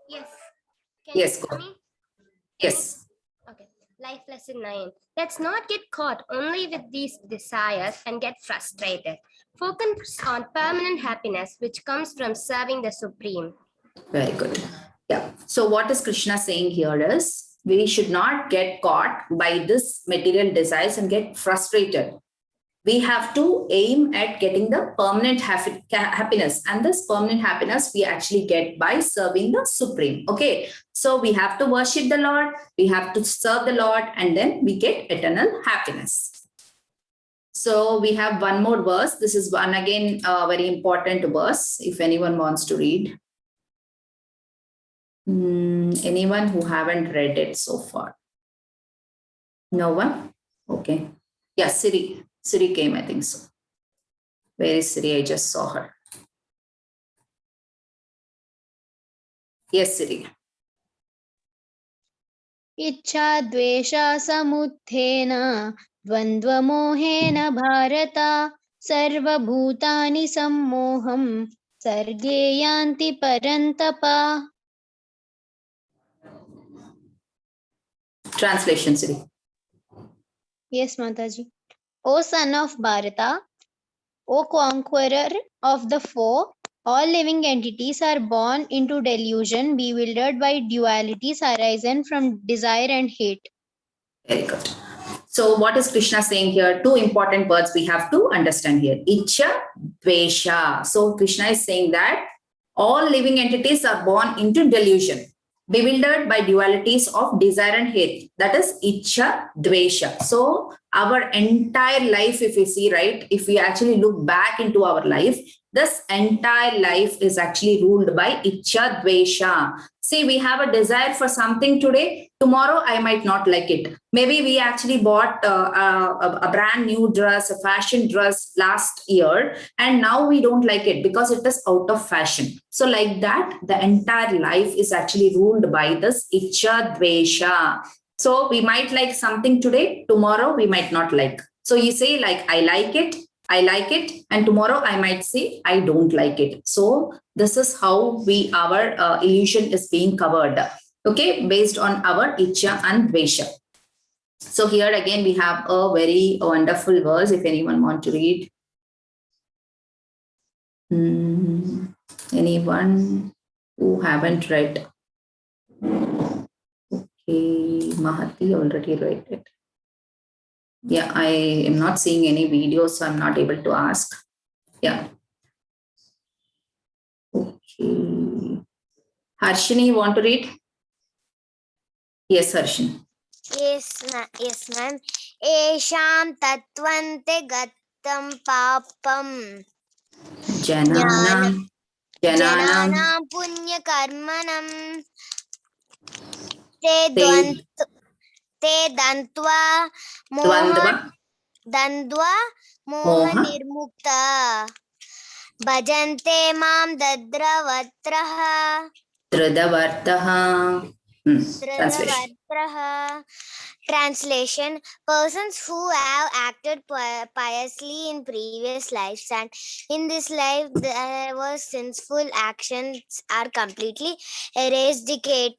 Yes. Yes, go. Yes. Okay. Life lesson 9. Let's not get caught only with these desires and get frustrated. Focus on permanent happiness, which comes from serving the Supreme. Very good. Yeah. So what is Krishna saying here is, we should not get caught by this material desires and get frustrated. We have to aim at getting the permanent happiness. And this permanent happiness we actually get by serving the Supreme. Okay. So we have to worship the Lord. We have to serve the Lord, and then we get eternal happiness. So we have one more verse. This is one again, very important verse. If anyone wants to read. Anyone who haven't read it so far? No one? Okay. Yeah, Siri. Siri came, I think so. Where is Siri? I just saw her. Yes, Siri. इच्छा द्वेषा समुत्थेन द्वन्द्वमोहेन भारत सर्वभूतानि सम्मोहं सर्गे यान्ति परन्तप. Translation, Siri. Yes, Mataji. O son of Bharata, O conqueror of the foe, all living entities are born into delusion, bewildered by dualities arisen from desire and hate. Very good. So what is Krishna saying here? Two important words we have to understand here. Ichcha, dvesha. So Krishna is saying that all living entities are born into delusion, bewildered by dualities of desire and hate. That is Ichcha, dvesha. So our entire life, if we see, right, if we actually look back into our life, this entire life is actually ruled by Ichcha, dvesha. See, we have a desire for something today. Tomorrow, I might not like it. Maybe we actually bought a brand new dress, a fashion dress last year, and now we don't like it because it is out of fashion. So like that, the entire life is actually ruled by this Ichcha, dvesha. So we might like something today, tomorrow we might not like. So you say like, I like it, and tomorrow I might say, I don't like it. So this is how our illusion is being covered, okay, based on our Ichcha and Dvesha. So here again, we have a very wonderful verse, if anyone want to read. Anyone who haven't read? Okay, Mahati already read it. Yeah, I am not seeing any videos, so I'm not able to ask. Yeah. Okay. Harshini, you want to read? Yes, Harshini. Yes, ma'am. Esham tattvante gattam papam. Jananam punya karmanam. Te dantva moha nirmukta. Bhajante mam dadravatraha. Translation. Persons who have acted piously in previous lives and in this life their sinful actions are completely eradicated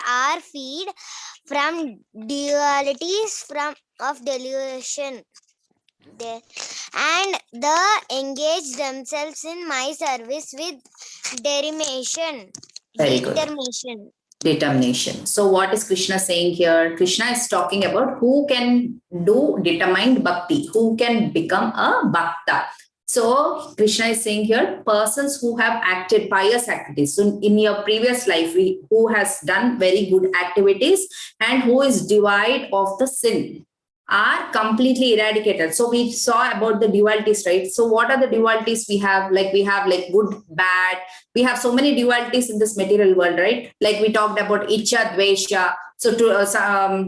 are freed from dualities of delusion and engage themselves in my service with determination. So what is Krishna saying here? Krishna is talking about who can do determined bhakti, who can become a bhakta. So Krishna is saying here, persons who have acted pious activities. So in your previous life, who has done very good activities and who is devoid of the sin, are completely eradicated. So we saw about the dualities, right? So what are the dualities we have? Like we have like good, bad. We have so many dualities in this material world, right? Like we talked about Ichcha, Dvesha. So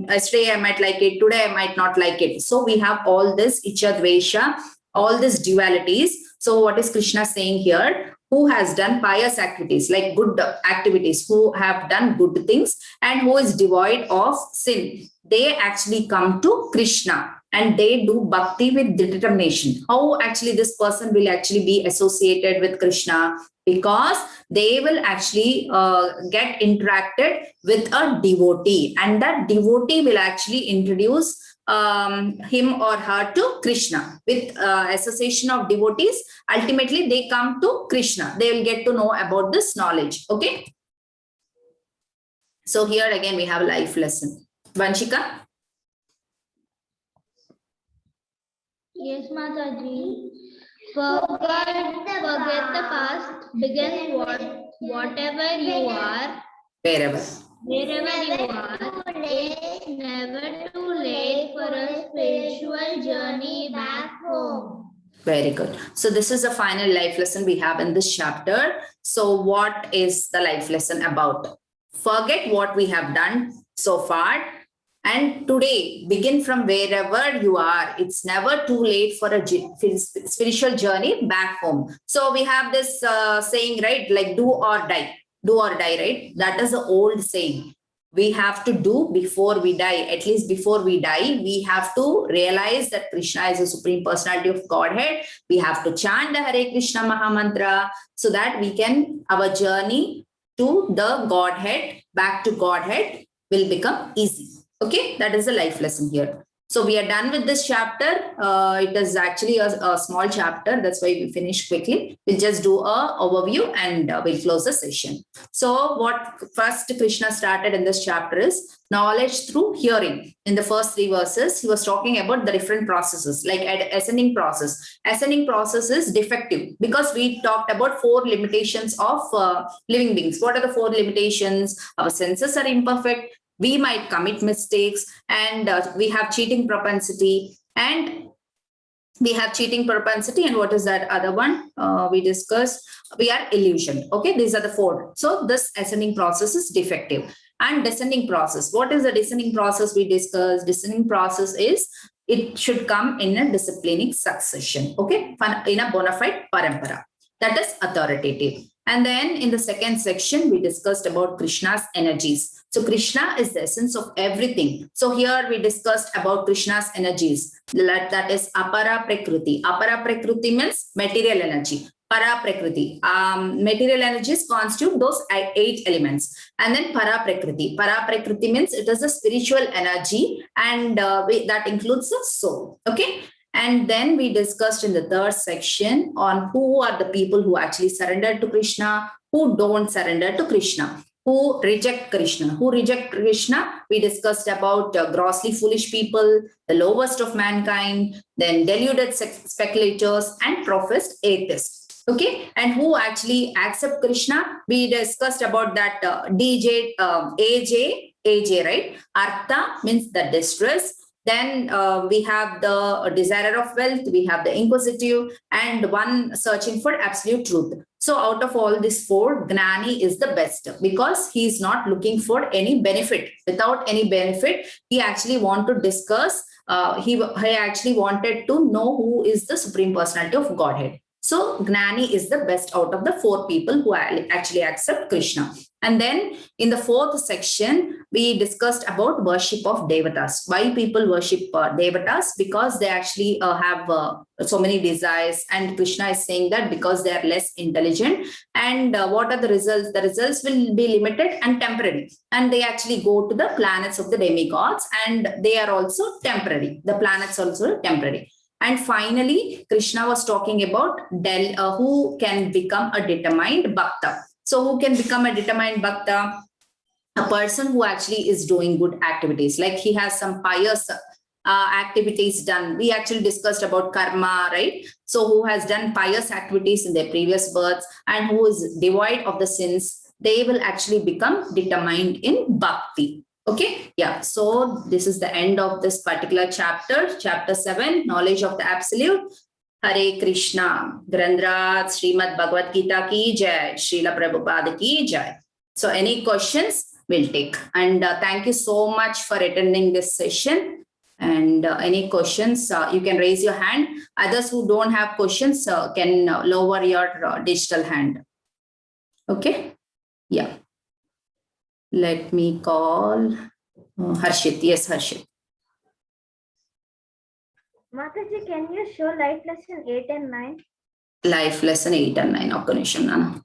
yesterday I might like it, today I might not like it. So we have all this Ichcha, Dvesha, all these dualities. So what is Krishna saying here? Who has done pious activities, like good activities, who have done good things and who is devoid of sin, they actually come to Krishna and they do bhakti with determination. How actually this person will actually be associated with Krishna? Because they will actually get interacted with a devotee, and that devotee will actually introduce him or her to Krishna. With association of devotees, ultimately they come to Krishna. They will get to know about this knowledge. Okay. So here again we have a life lesson. Vanshika? Yes, Mataji. Forget the past. Begin whatever you are. Wherever. Wherever you are, it's never too late for a spiritual journey back home. Very good. So this is the final life lesson we have in this chapter. So what is the life lesson about? Forget what we have done so far. And today, begin from wherever you are. It's never too late for a spiritual journey back home. So we have this saying, right? Like do or die. Do or die, right? That is the old saying. We have to do before we die. At least before we die, we have to realize that Krishna is the Supreme Personality of Godhead. We have to chant the Hare Krishna Mahamantra so that we can, our journey to the Godhead, back to Godhead will become easy. Okay, that is the life lesson here. So we are done with this chapter. It is actually a small chapter. That's why we finish quickly. We'll just do a overview and we'll close the session. So what first Krishna started in this chapter is knowledge through hearing. In the first 3 verses, he was talking about the different processes, like ascending process. Ascending process is defective because we talked about 4 limitations of living beings. What are the 4 limitations? Our senses are imperfect. We might commit mistakes, and we have cheating propensity, and what is that other one we discussed? We are illusion. Okay, these are the 4. So this ascending process is defective. And descending process. What is the descending process we discussed? Descending process is it should come in a disciplining succession. Okay, in a bona fide parampara. That is authoritative. And then in the second section, we discussed about Krishna's energies. So Krishna is the essence of everything. So here we discussed about Krishna's energies. That is Apara Prakriti. Apara Prakriti means material energy. Para Prakriti. Material energies constitute those 8 elements. And then Para Prakriti. Para Prakriti means it is a spiritual energy, and that includes the soul. Okay. And then we discussed in the third section on who are the people who actually surrender to Krishna, who don't surrender to Krishna, who reject Krishna. Who reject Krishna? We discussed about grossly foolish people, the lowest of mankind, then deluded speculators, and professed atheists. Okay, and who actually accept Krishna? We discussed about that AJ, right? Artha means the distress. Then we have the desirer of wealth, we have the inquisitive, and one searching for absolute truth. So out of all these 4, Gnani is the best because he is not looking for any benefit. Without any benefit, he actually want to discuss, he actually wanted to know who is the Supreme Personality of Godhead. So Gnani is the best out of the 4 people who actually accept Krishna. And then in the 4th section, we discussed about worship of Devatas. Why people worship Devatas? Because they actually have so many desires. And Krishna is saying that because they are less intelligent. And what are the results? The results will be limited and temporary. And they actually go to the planets of the demigods. And they are also temporary. The planets also temporary. And finally, Krishna was talking about who can become a determined bhakta. So who can become a determined bhakta? A person who actually is doing good activities, like he has some pious activities done. We actually discussed about karma, right? So who has done pious activities in their previous births and who is devoid of the sins, they will actually become determined in bhakti. Okay, yeah. So this is the end of this particular chapter, chapter 7, knowledge of the absolute. Hare Krishna. Grandraj Srimad Bhagavad Gita ki jai. Srila Prabhupada ki jai. So any questions we'll take. And thank you so much for attending this session. And any questions, you can raise your hand. Others who don't have questions can lower your digital hand. Okay, yeah. Let me call Harshit. Yes, Harshit. Mataji, can you show life lesson 8 and 9? Life lesson 8 and 9. Okay, Nishana.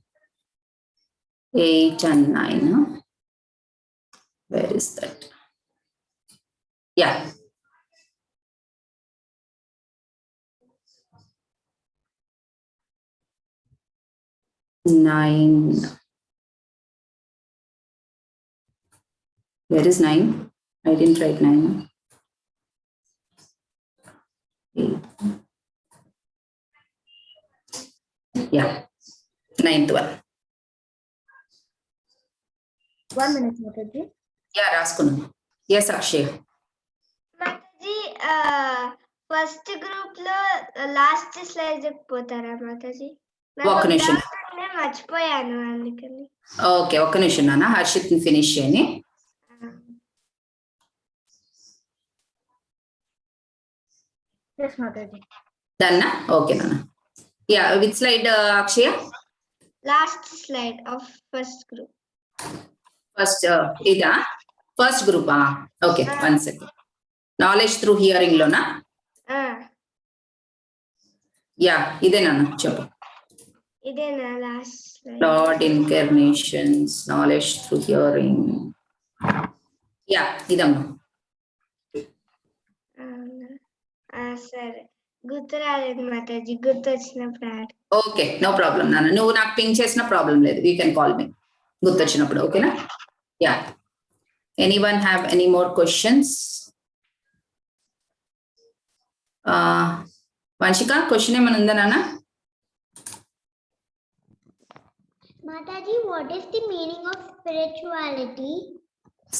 8 and 9. Huh? Where is that? Yeah. Nine. Where is 9? I didn't write 9. 8. Yeah, 9th one. 1 minute, Mataji. Yeah, రాసుకున్నాను. Yes, Akshay. Mataji first group లో last slide చెప్పిపోతారా Mataji? ఒక్క నిమిషం. నేను మర్చిపోయాను అందుకని. Okay, ఒక్క నిమిషం నాన్న, హర్షిత్ ఫినిష్ చేయని. Yes, Mataji. Done? Okay, Nana. Yeah, which slide, Akshaya? Last slide of first group. First, ida? First group, okay, 1 second. Knowledge through hearing, Lona? Yeah, ide Nana, chappu. Idena last slide. Lord incarnations, knowledge through hearing. Yeah, idamma. సరే, గుర్తు రాలేదు మాతాజీ, గుర్తు వచ్చినప్పుడు. Okay, no problem నాన్న, నువ్వు నాకు pink చేసిన problem లేదు, యూ కెన్ కాల్ మీ గుర్తొచ్చినప్పుడు. ఓకేనా? Yeah, anyone have any more questions? Vamshika, question ఏమైనా ఉందా నాన్న? Mataji, what is the meaning of spirituality?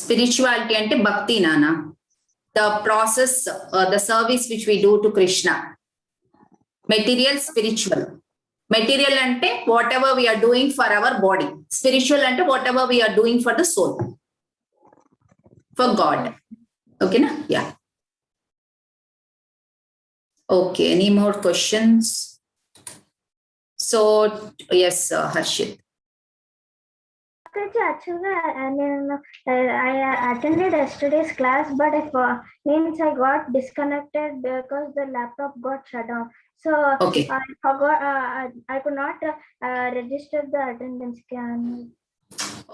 Spirituality అంటే భక్తి నాన్న. The process, the service which we do to Krishna. Material, spiritual. Material ante whatever we are doing for our body. Spiritual ante whatever we are doing for the soul, for God. Okay na? Yeah. Okay, any more questions? So yes, Harshit. Actually, I attended yesterday's class, but I got disconnected because the laptop got shut down. So okay. I forgot. I could not register the attendance.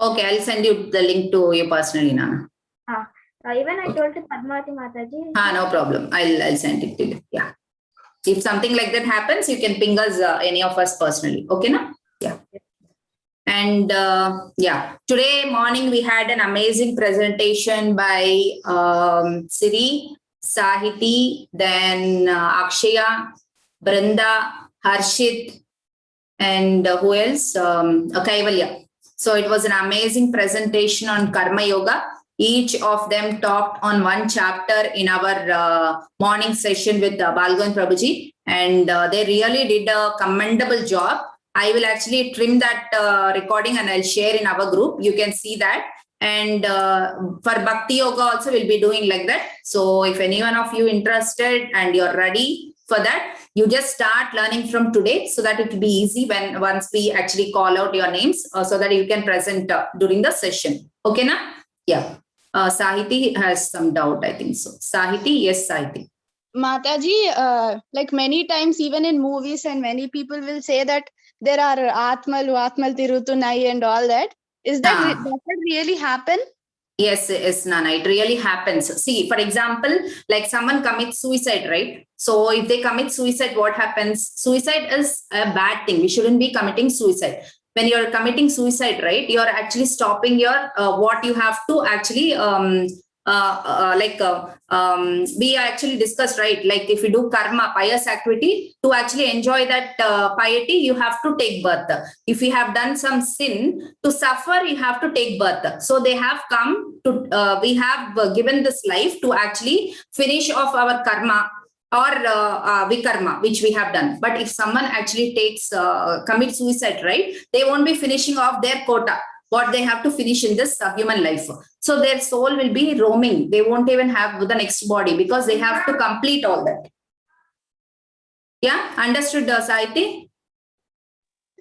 Okay, I'll send you the link to you personally, Nana. Even I told to Padmavati Mataji. No problem. I'll send it to you. Yeah. If something like that happens, you can ping us, any of us personally. Okay, na? Yeah. And yeah, today morning we had an amazing presentation by Siri, Sahiti, then Akshaya, Brinda, Harshit, and who else? Kaivalya. So it was an amazing presentation on Karma Yoga. Each of them talked on one chapter in our morning session with Balgand Prabhuji, and they really did a commendable job. I will actually trim that recording and I'll share in our group. You can see that. And for Bhakti Yoga also we'll be doing like that. So if any one of you interested and you're ready for that, you just start learning from today so that it will be easy once we actually call out your names, so that you can present during the session. Okay, na? Yeah. Sahiti has some doubt, I think so. Sahiti, yes, Sahiti. Mataji, like many times, even in movies, and many people will say that there are Atmal Tirutunai and all that. Does that really happen? Yes, Nana, it really happens. See, for example, like someone commits suicide, right? So if they commit suicide, what happens? Suicide is a bad thing. We shouldn't be committing suicide. When you're committing suicide, right, you're actually stopping your what you have to actually we actually discussed, right? Like if you do karma, pious activity, to actually enjoy that piety, you have to take birth. If you have done some sin, to suffer, you have to take birth. So they have come to, we have given this life to actually finish off our karma or vikarma, which we have done. But if someone actually commits suicide, right, they won't be finishing off their quota, what they have to finish in this human life. So their soul will be roaming. They won't even have the next body because they have to complete all that. Yeah, understood, Sahiti?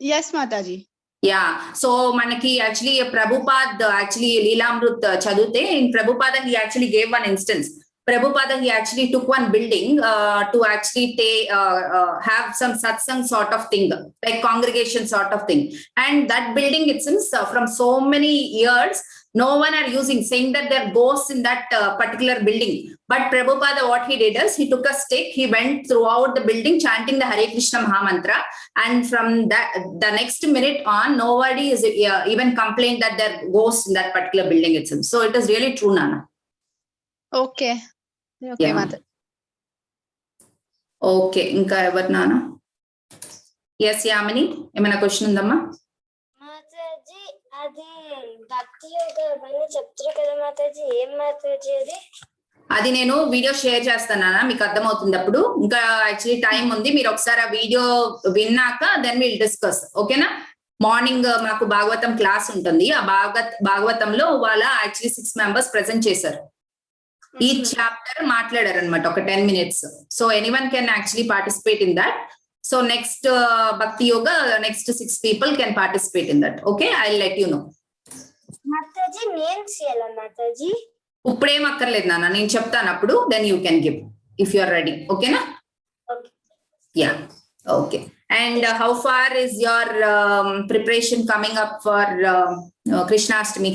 Yes, Mataji. Yeah, so manaki actually Prabhupada actually Leelamrut chadute, in Prabhupada he actually gave one instance. Prabhupada, he actually took one building to actually have some satsang sort of thing, like congregation sort of thing. And that building, it seems from so many years, no one are using, saying that there are ghosts in that particular building. But Prabhupada, what he did is, he took a stick, he went throughout the building chanting the Hare Krishna Mahamantra. And from that, the next minute on, nobody is even complained that there are ghosts in that particular building itself. So it is really true, Nana. Okay. Okay, Yeah. Mataji. Okay, inka evaru Nana? Yes, Yamini, emana question undamma? Mataji, adi bhakti భక్తి యోగ అవన్నీ చెప్తారు కదా మాతాజీ, ఏం మాతాజీ అది? అది నేను video share చేస్తానా, మీకు అర్థమవుతుంది అప్పుడు. ఇంకా యాక్చువల్లీ టైం ఉంది, మీరు ఒకసారి ఆ వీడియో విన్నాక దెన్ విల్ డిస్కస్. ఓకేనా? మార్నింగ్ మాకు భాగవతం క్లాస్ ఉంటుంది. ఆ భాగవతంలో వాళ్ళ యాక్చువల్లీ 6 members ప్రెజెంట్ చేశారు. ఈ చాప్టర్ మాట్లాడారు అనమాట ఒక 10 minutes. So anyone can actually participate in that. So next bhakti yoga next 6 people can participate in that. Okay, I will let you know. Mataji names ఎలా మాతాజీ? ఇప్పుడేం అక్కర్లేదు నాన్న, నేను చెప్తాను అప్పుడు, then you can give if you are ready. ఓకేనా? Yeah, okay. And how far is your preparation coming up for Krishnastami?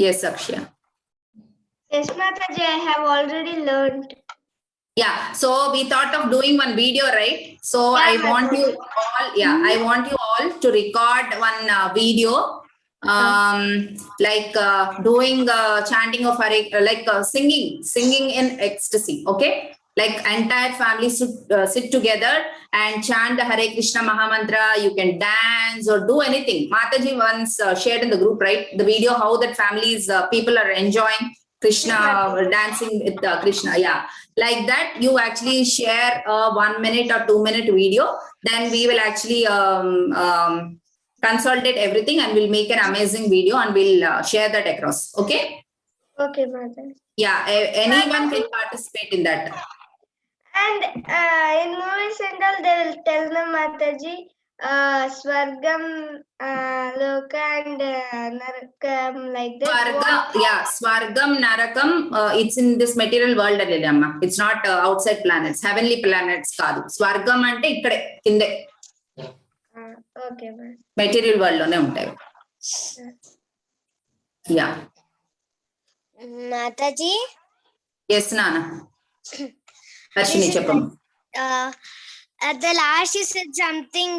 Yes, Akshya. Yes, Mataji, I have already learned. Yeah, so we thought of doing one video, right? So Yeah, I want you all, I want you all to record one video, like doing chanting of Hare, like singing in ecstasy. Okay, like entire family sit together and chant the Hare Krishna Mahamantra. You can dance or do anything. Mataji once shared in the group, right, the video how that families people are enjoying Krishna, dancing with Krishna. Yeah, like that you actually share a 1 minute or 2 minute video. Then we will actually consolidate everything and we'll make an amazing video and we'll share that across. Okay? Okay, Mataji. Yeah, anyone can participate in that. And in movies and all, they will tell them, Mataji, Swargam, Loka and Narakam, like that. Swargam, Narakam, it's in this material world. It's not outside planets, heavenly planets. Swargam ante ikkade kinde. Okay, ma'am. Material world lone untayi. Yeah. Mataji? Yes, Nana. Ashwini, cheppam. At the last you said something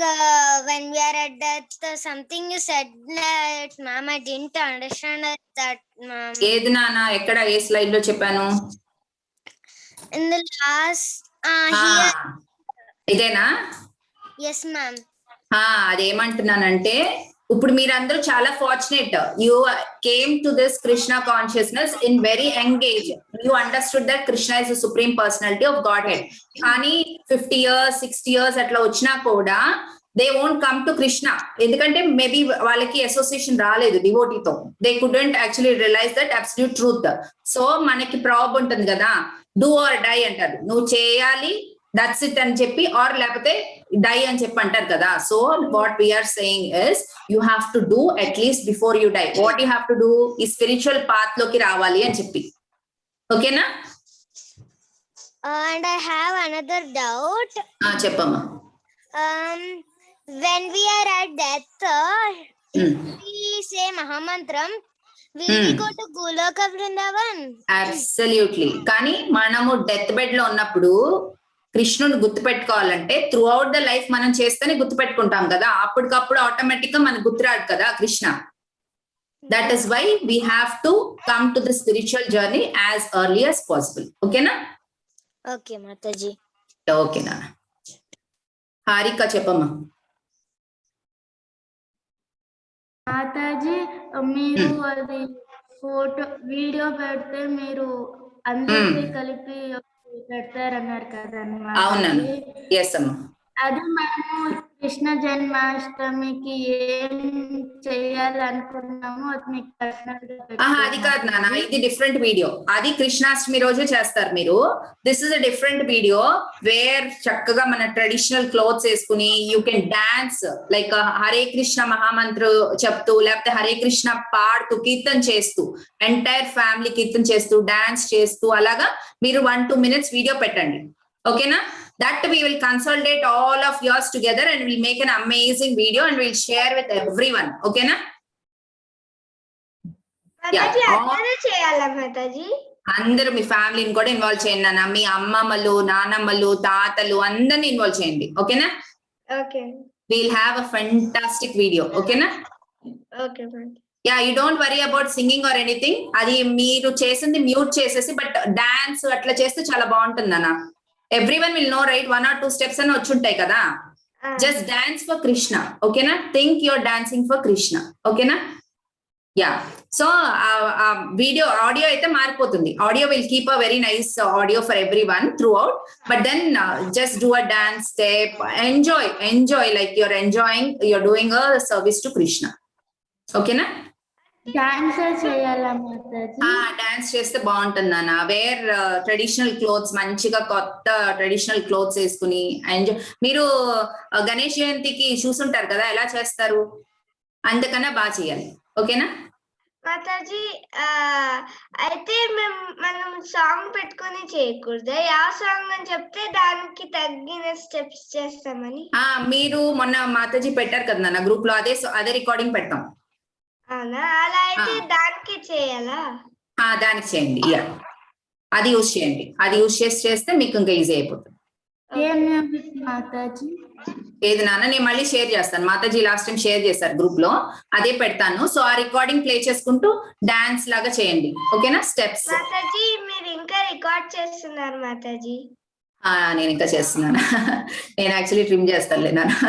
when we are at death, something you said that, ma'am, I didn't understand that, ma'am. Edi Nana, ekkada A slide lo cheppanu? In the last here. ఇదేనా? Yes, ma'am. అదేమంటున్నానంటే ఇప్పుడు మీరందరూ చాలా fortunate. You came to this Krishna consciousness in very young age. You understood that Krishna is the supreme personality of Godhead. కానీ 50 years 60 years అట్లా వచ్చినా కూడా they won't come to Krishna. ఎందుకంటే మేబీ వాళ్ళకి అసోసియేషన్ రాలేదు డివోటీతో. They couldn't actually realize that absolute truth. So మనకి ప్రాబ్ ఉంటుంది కదా, డూ ఆర్ డై అంటారు. నువ్వు చేయాలి, దట్స్ ఇట్ అని చెప్పి, ఆర్ లేకపోతే డై అని చెప్పి అంటారు కదా. So what we're saying is you have to do at least before you die. What you have to do ఈ స్పిరిచువల్ పాత్ లోకి రావాలి అని చెప్పి. ఓకేనా? And I have another doubt. చెప్పమ్మా. When we are at death, we say Mahamantram, will we go to Goloka Vrindavan? Absolutely. కానీ మనము death bed లో ఉన్నప్పుడు కృష్ణుని గుర్తు పెట్టుకోవాలంటే త్రూ అవుట్ ద లైఫ్ మనం చేస్తేనే గుర్తు పెట్టుకుంటాం కదా. అప్పటికప్పుడు ఆటోమేటిక్ గా మనకు గుర్తురాడు కదా Krishna. That is why we have to come to the spiritual journey as early as possible. ఓకేనా? ఓకే మాతాజీ. ఓకేనా? హారిక చెప్పమ్మా. మాతాజీ, మీరు అది ఫోటో వీడియో పెడితే మీరు అందరికీ కలిపి పెడతారన్నారు కదా. అవునన్నా. ఎస్ అమ్మా. అది మనము కృష్ణ జన్మాష్టమికి ఏం చేయాలనుకున్నామో అది మీకు పర్సనల్ గా. అది కాదు నాన్న, ఇది డిఫరెంట్ వీడియో. అది కృష్ణాష్టమి రోజు చేస్తారు మీరు. This is a different video where చక్కగా మన ట్రెడిషనల్ క్లోత్స్ వేసుకుని you can dance like Hare Krishna Mahamantra చెప్తూ, లేకపోతే హరే కృష్ణ పాడుతూ, కీర్తన చేస్తూ, ఎంటైర్ ఫ్యామిలీ కీర్తన చేస్తూ, డాన్స్ చేస్తూ, అలాగా మీరు 1-2 minutes వీడియో పెట్టండి. ఓకేనా? That we will consolidate all of yours together and we'll make an amazing video and we'll share with everyone. Okay na? Mataji, అందరూ చేయాలా మాతాజీ? అందరూ మీ ఫ్యామిలీని కూడా ఇన్వాల్వ్ చేయండి నాన్న. మీ అమ్మమ్మలు, నానమ్మలు, తాతలు అందరిని ఇన్వాల్వ్ చేయండి. ఓకేనా? Okay. We'll have a fantastic video. Okay na? Okay, ma'am. Yeah, you don't worry about singing or anything. అది మీరు చేసింది మ్యూట్ చేసేసి బట్ డాన్స్ అట్లా చేస్తే చాలా బాగుంటుంది నాన్న. Everyone will know right 1 or 2 steps అని వచ్చి ఉంటాయి కదా. జస్ట్ డాన్స్ ఫర్ కృష్ణ, ఓకేనా? Think your dancing for Krishna, ఓకేనా? యా, సో వీడియో ఆడియో అయితే మారిపోతుంది. Audio will keep a very nice audio for everyone throughout, but then just do a dance step, enjoy like you're enjoying, you're doing a service to Krishna, ఓకేనా? Dance చేయాలా Mataji? Dance చేస్తే బాగుంటుంది నాన్న. Wear traditional clothes, మంచిగా కొత్త traditional clothes వేసుకుని enjoy. మీరు గణేష్ జయంతికి చూసుంటారు కదా ఎలా చేస్తారు, అంతకన్నా బాగా చేయాలి, ఓకేనా? మాతాజీ అయితే మనం సాంగ్ పెట్టుకొని చేయకూడదా? ఆ సాంగ్ అని చెప్తే దానికి తగ్గిన స్టెప్స్ చేస్తామని. మీరు మొన్న మాతాజీ పెట్టారు కదా నాన్న గ్రూప్ లో, అదే రికార్డింగ్ పెడతాం. అవునా? అలా అయితే దానికి చేయాలా? దానికి చేయండి, యా, అది యూజ్ చేయండి. అది యూజ్ చేస్తే మీకు ఇంకా ఈజీ అయిపోతుంది. మాతాజీ ఏది నాన్న, నేను మళ్ళీ షేర్ చేస్తాను. మాతాజీ లాస్ట్ టైం షేర్ చేశారు గ్రూప్ లో, అదే పెడతాను. సో ఆ రికార్డింగ్ ప్లే చేసుకుంటూ డాన్స్ లాగా చేయండి, ఓకేనా? స్టెప్స్. మాతాజీ మీరు ఇంకా రికార్డ్ చేస్తున్నారు మాతాజీ? నేను ఇంకా చేస్తున్నాను. నేను యాక్చువల్లీ ట్రిమ్ చేస్తానులే నాన్న.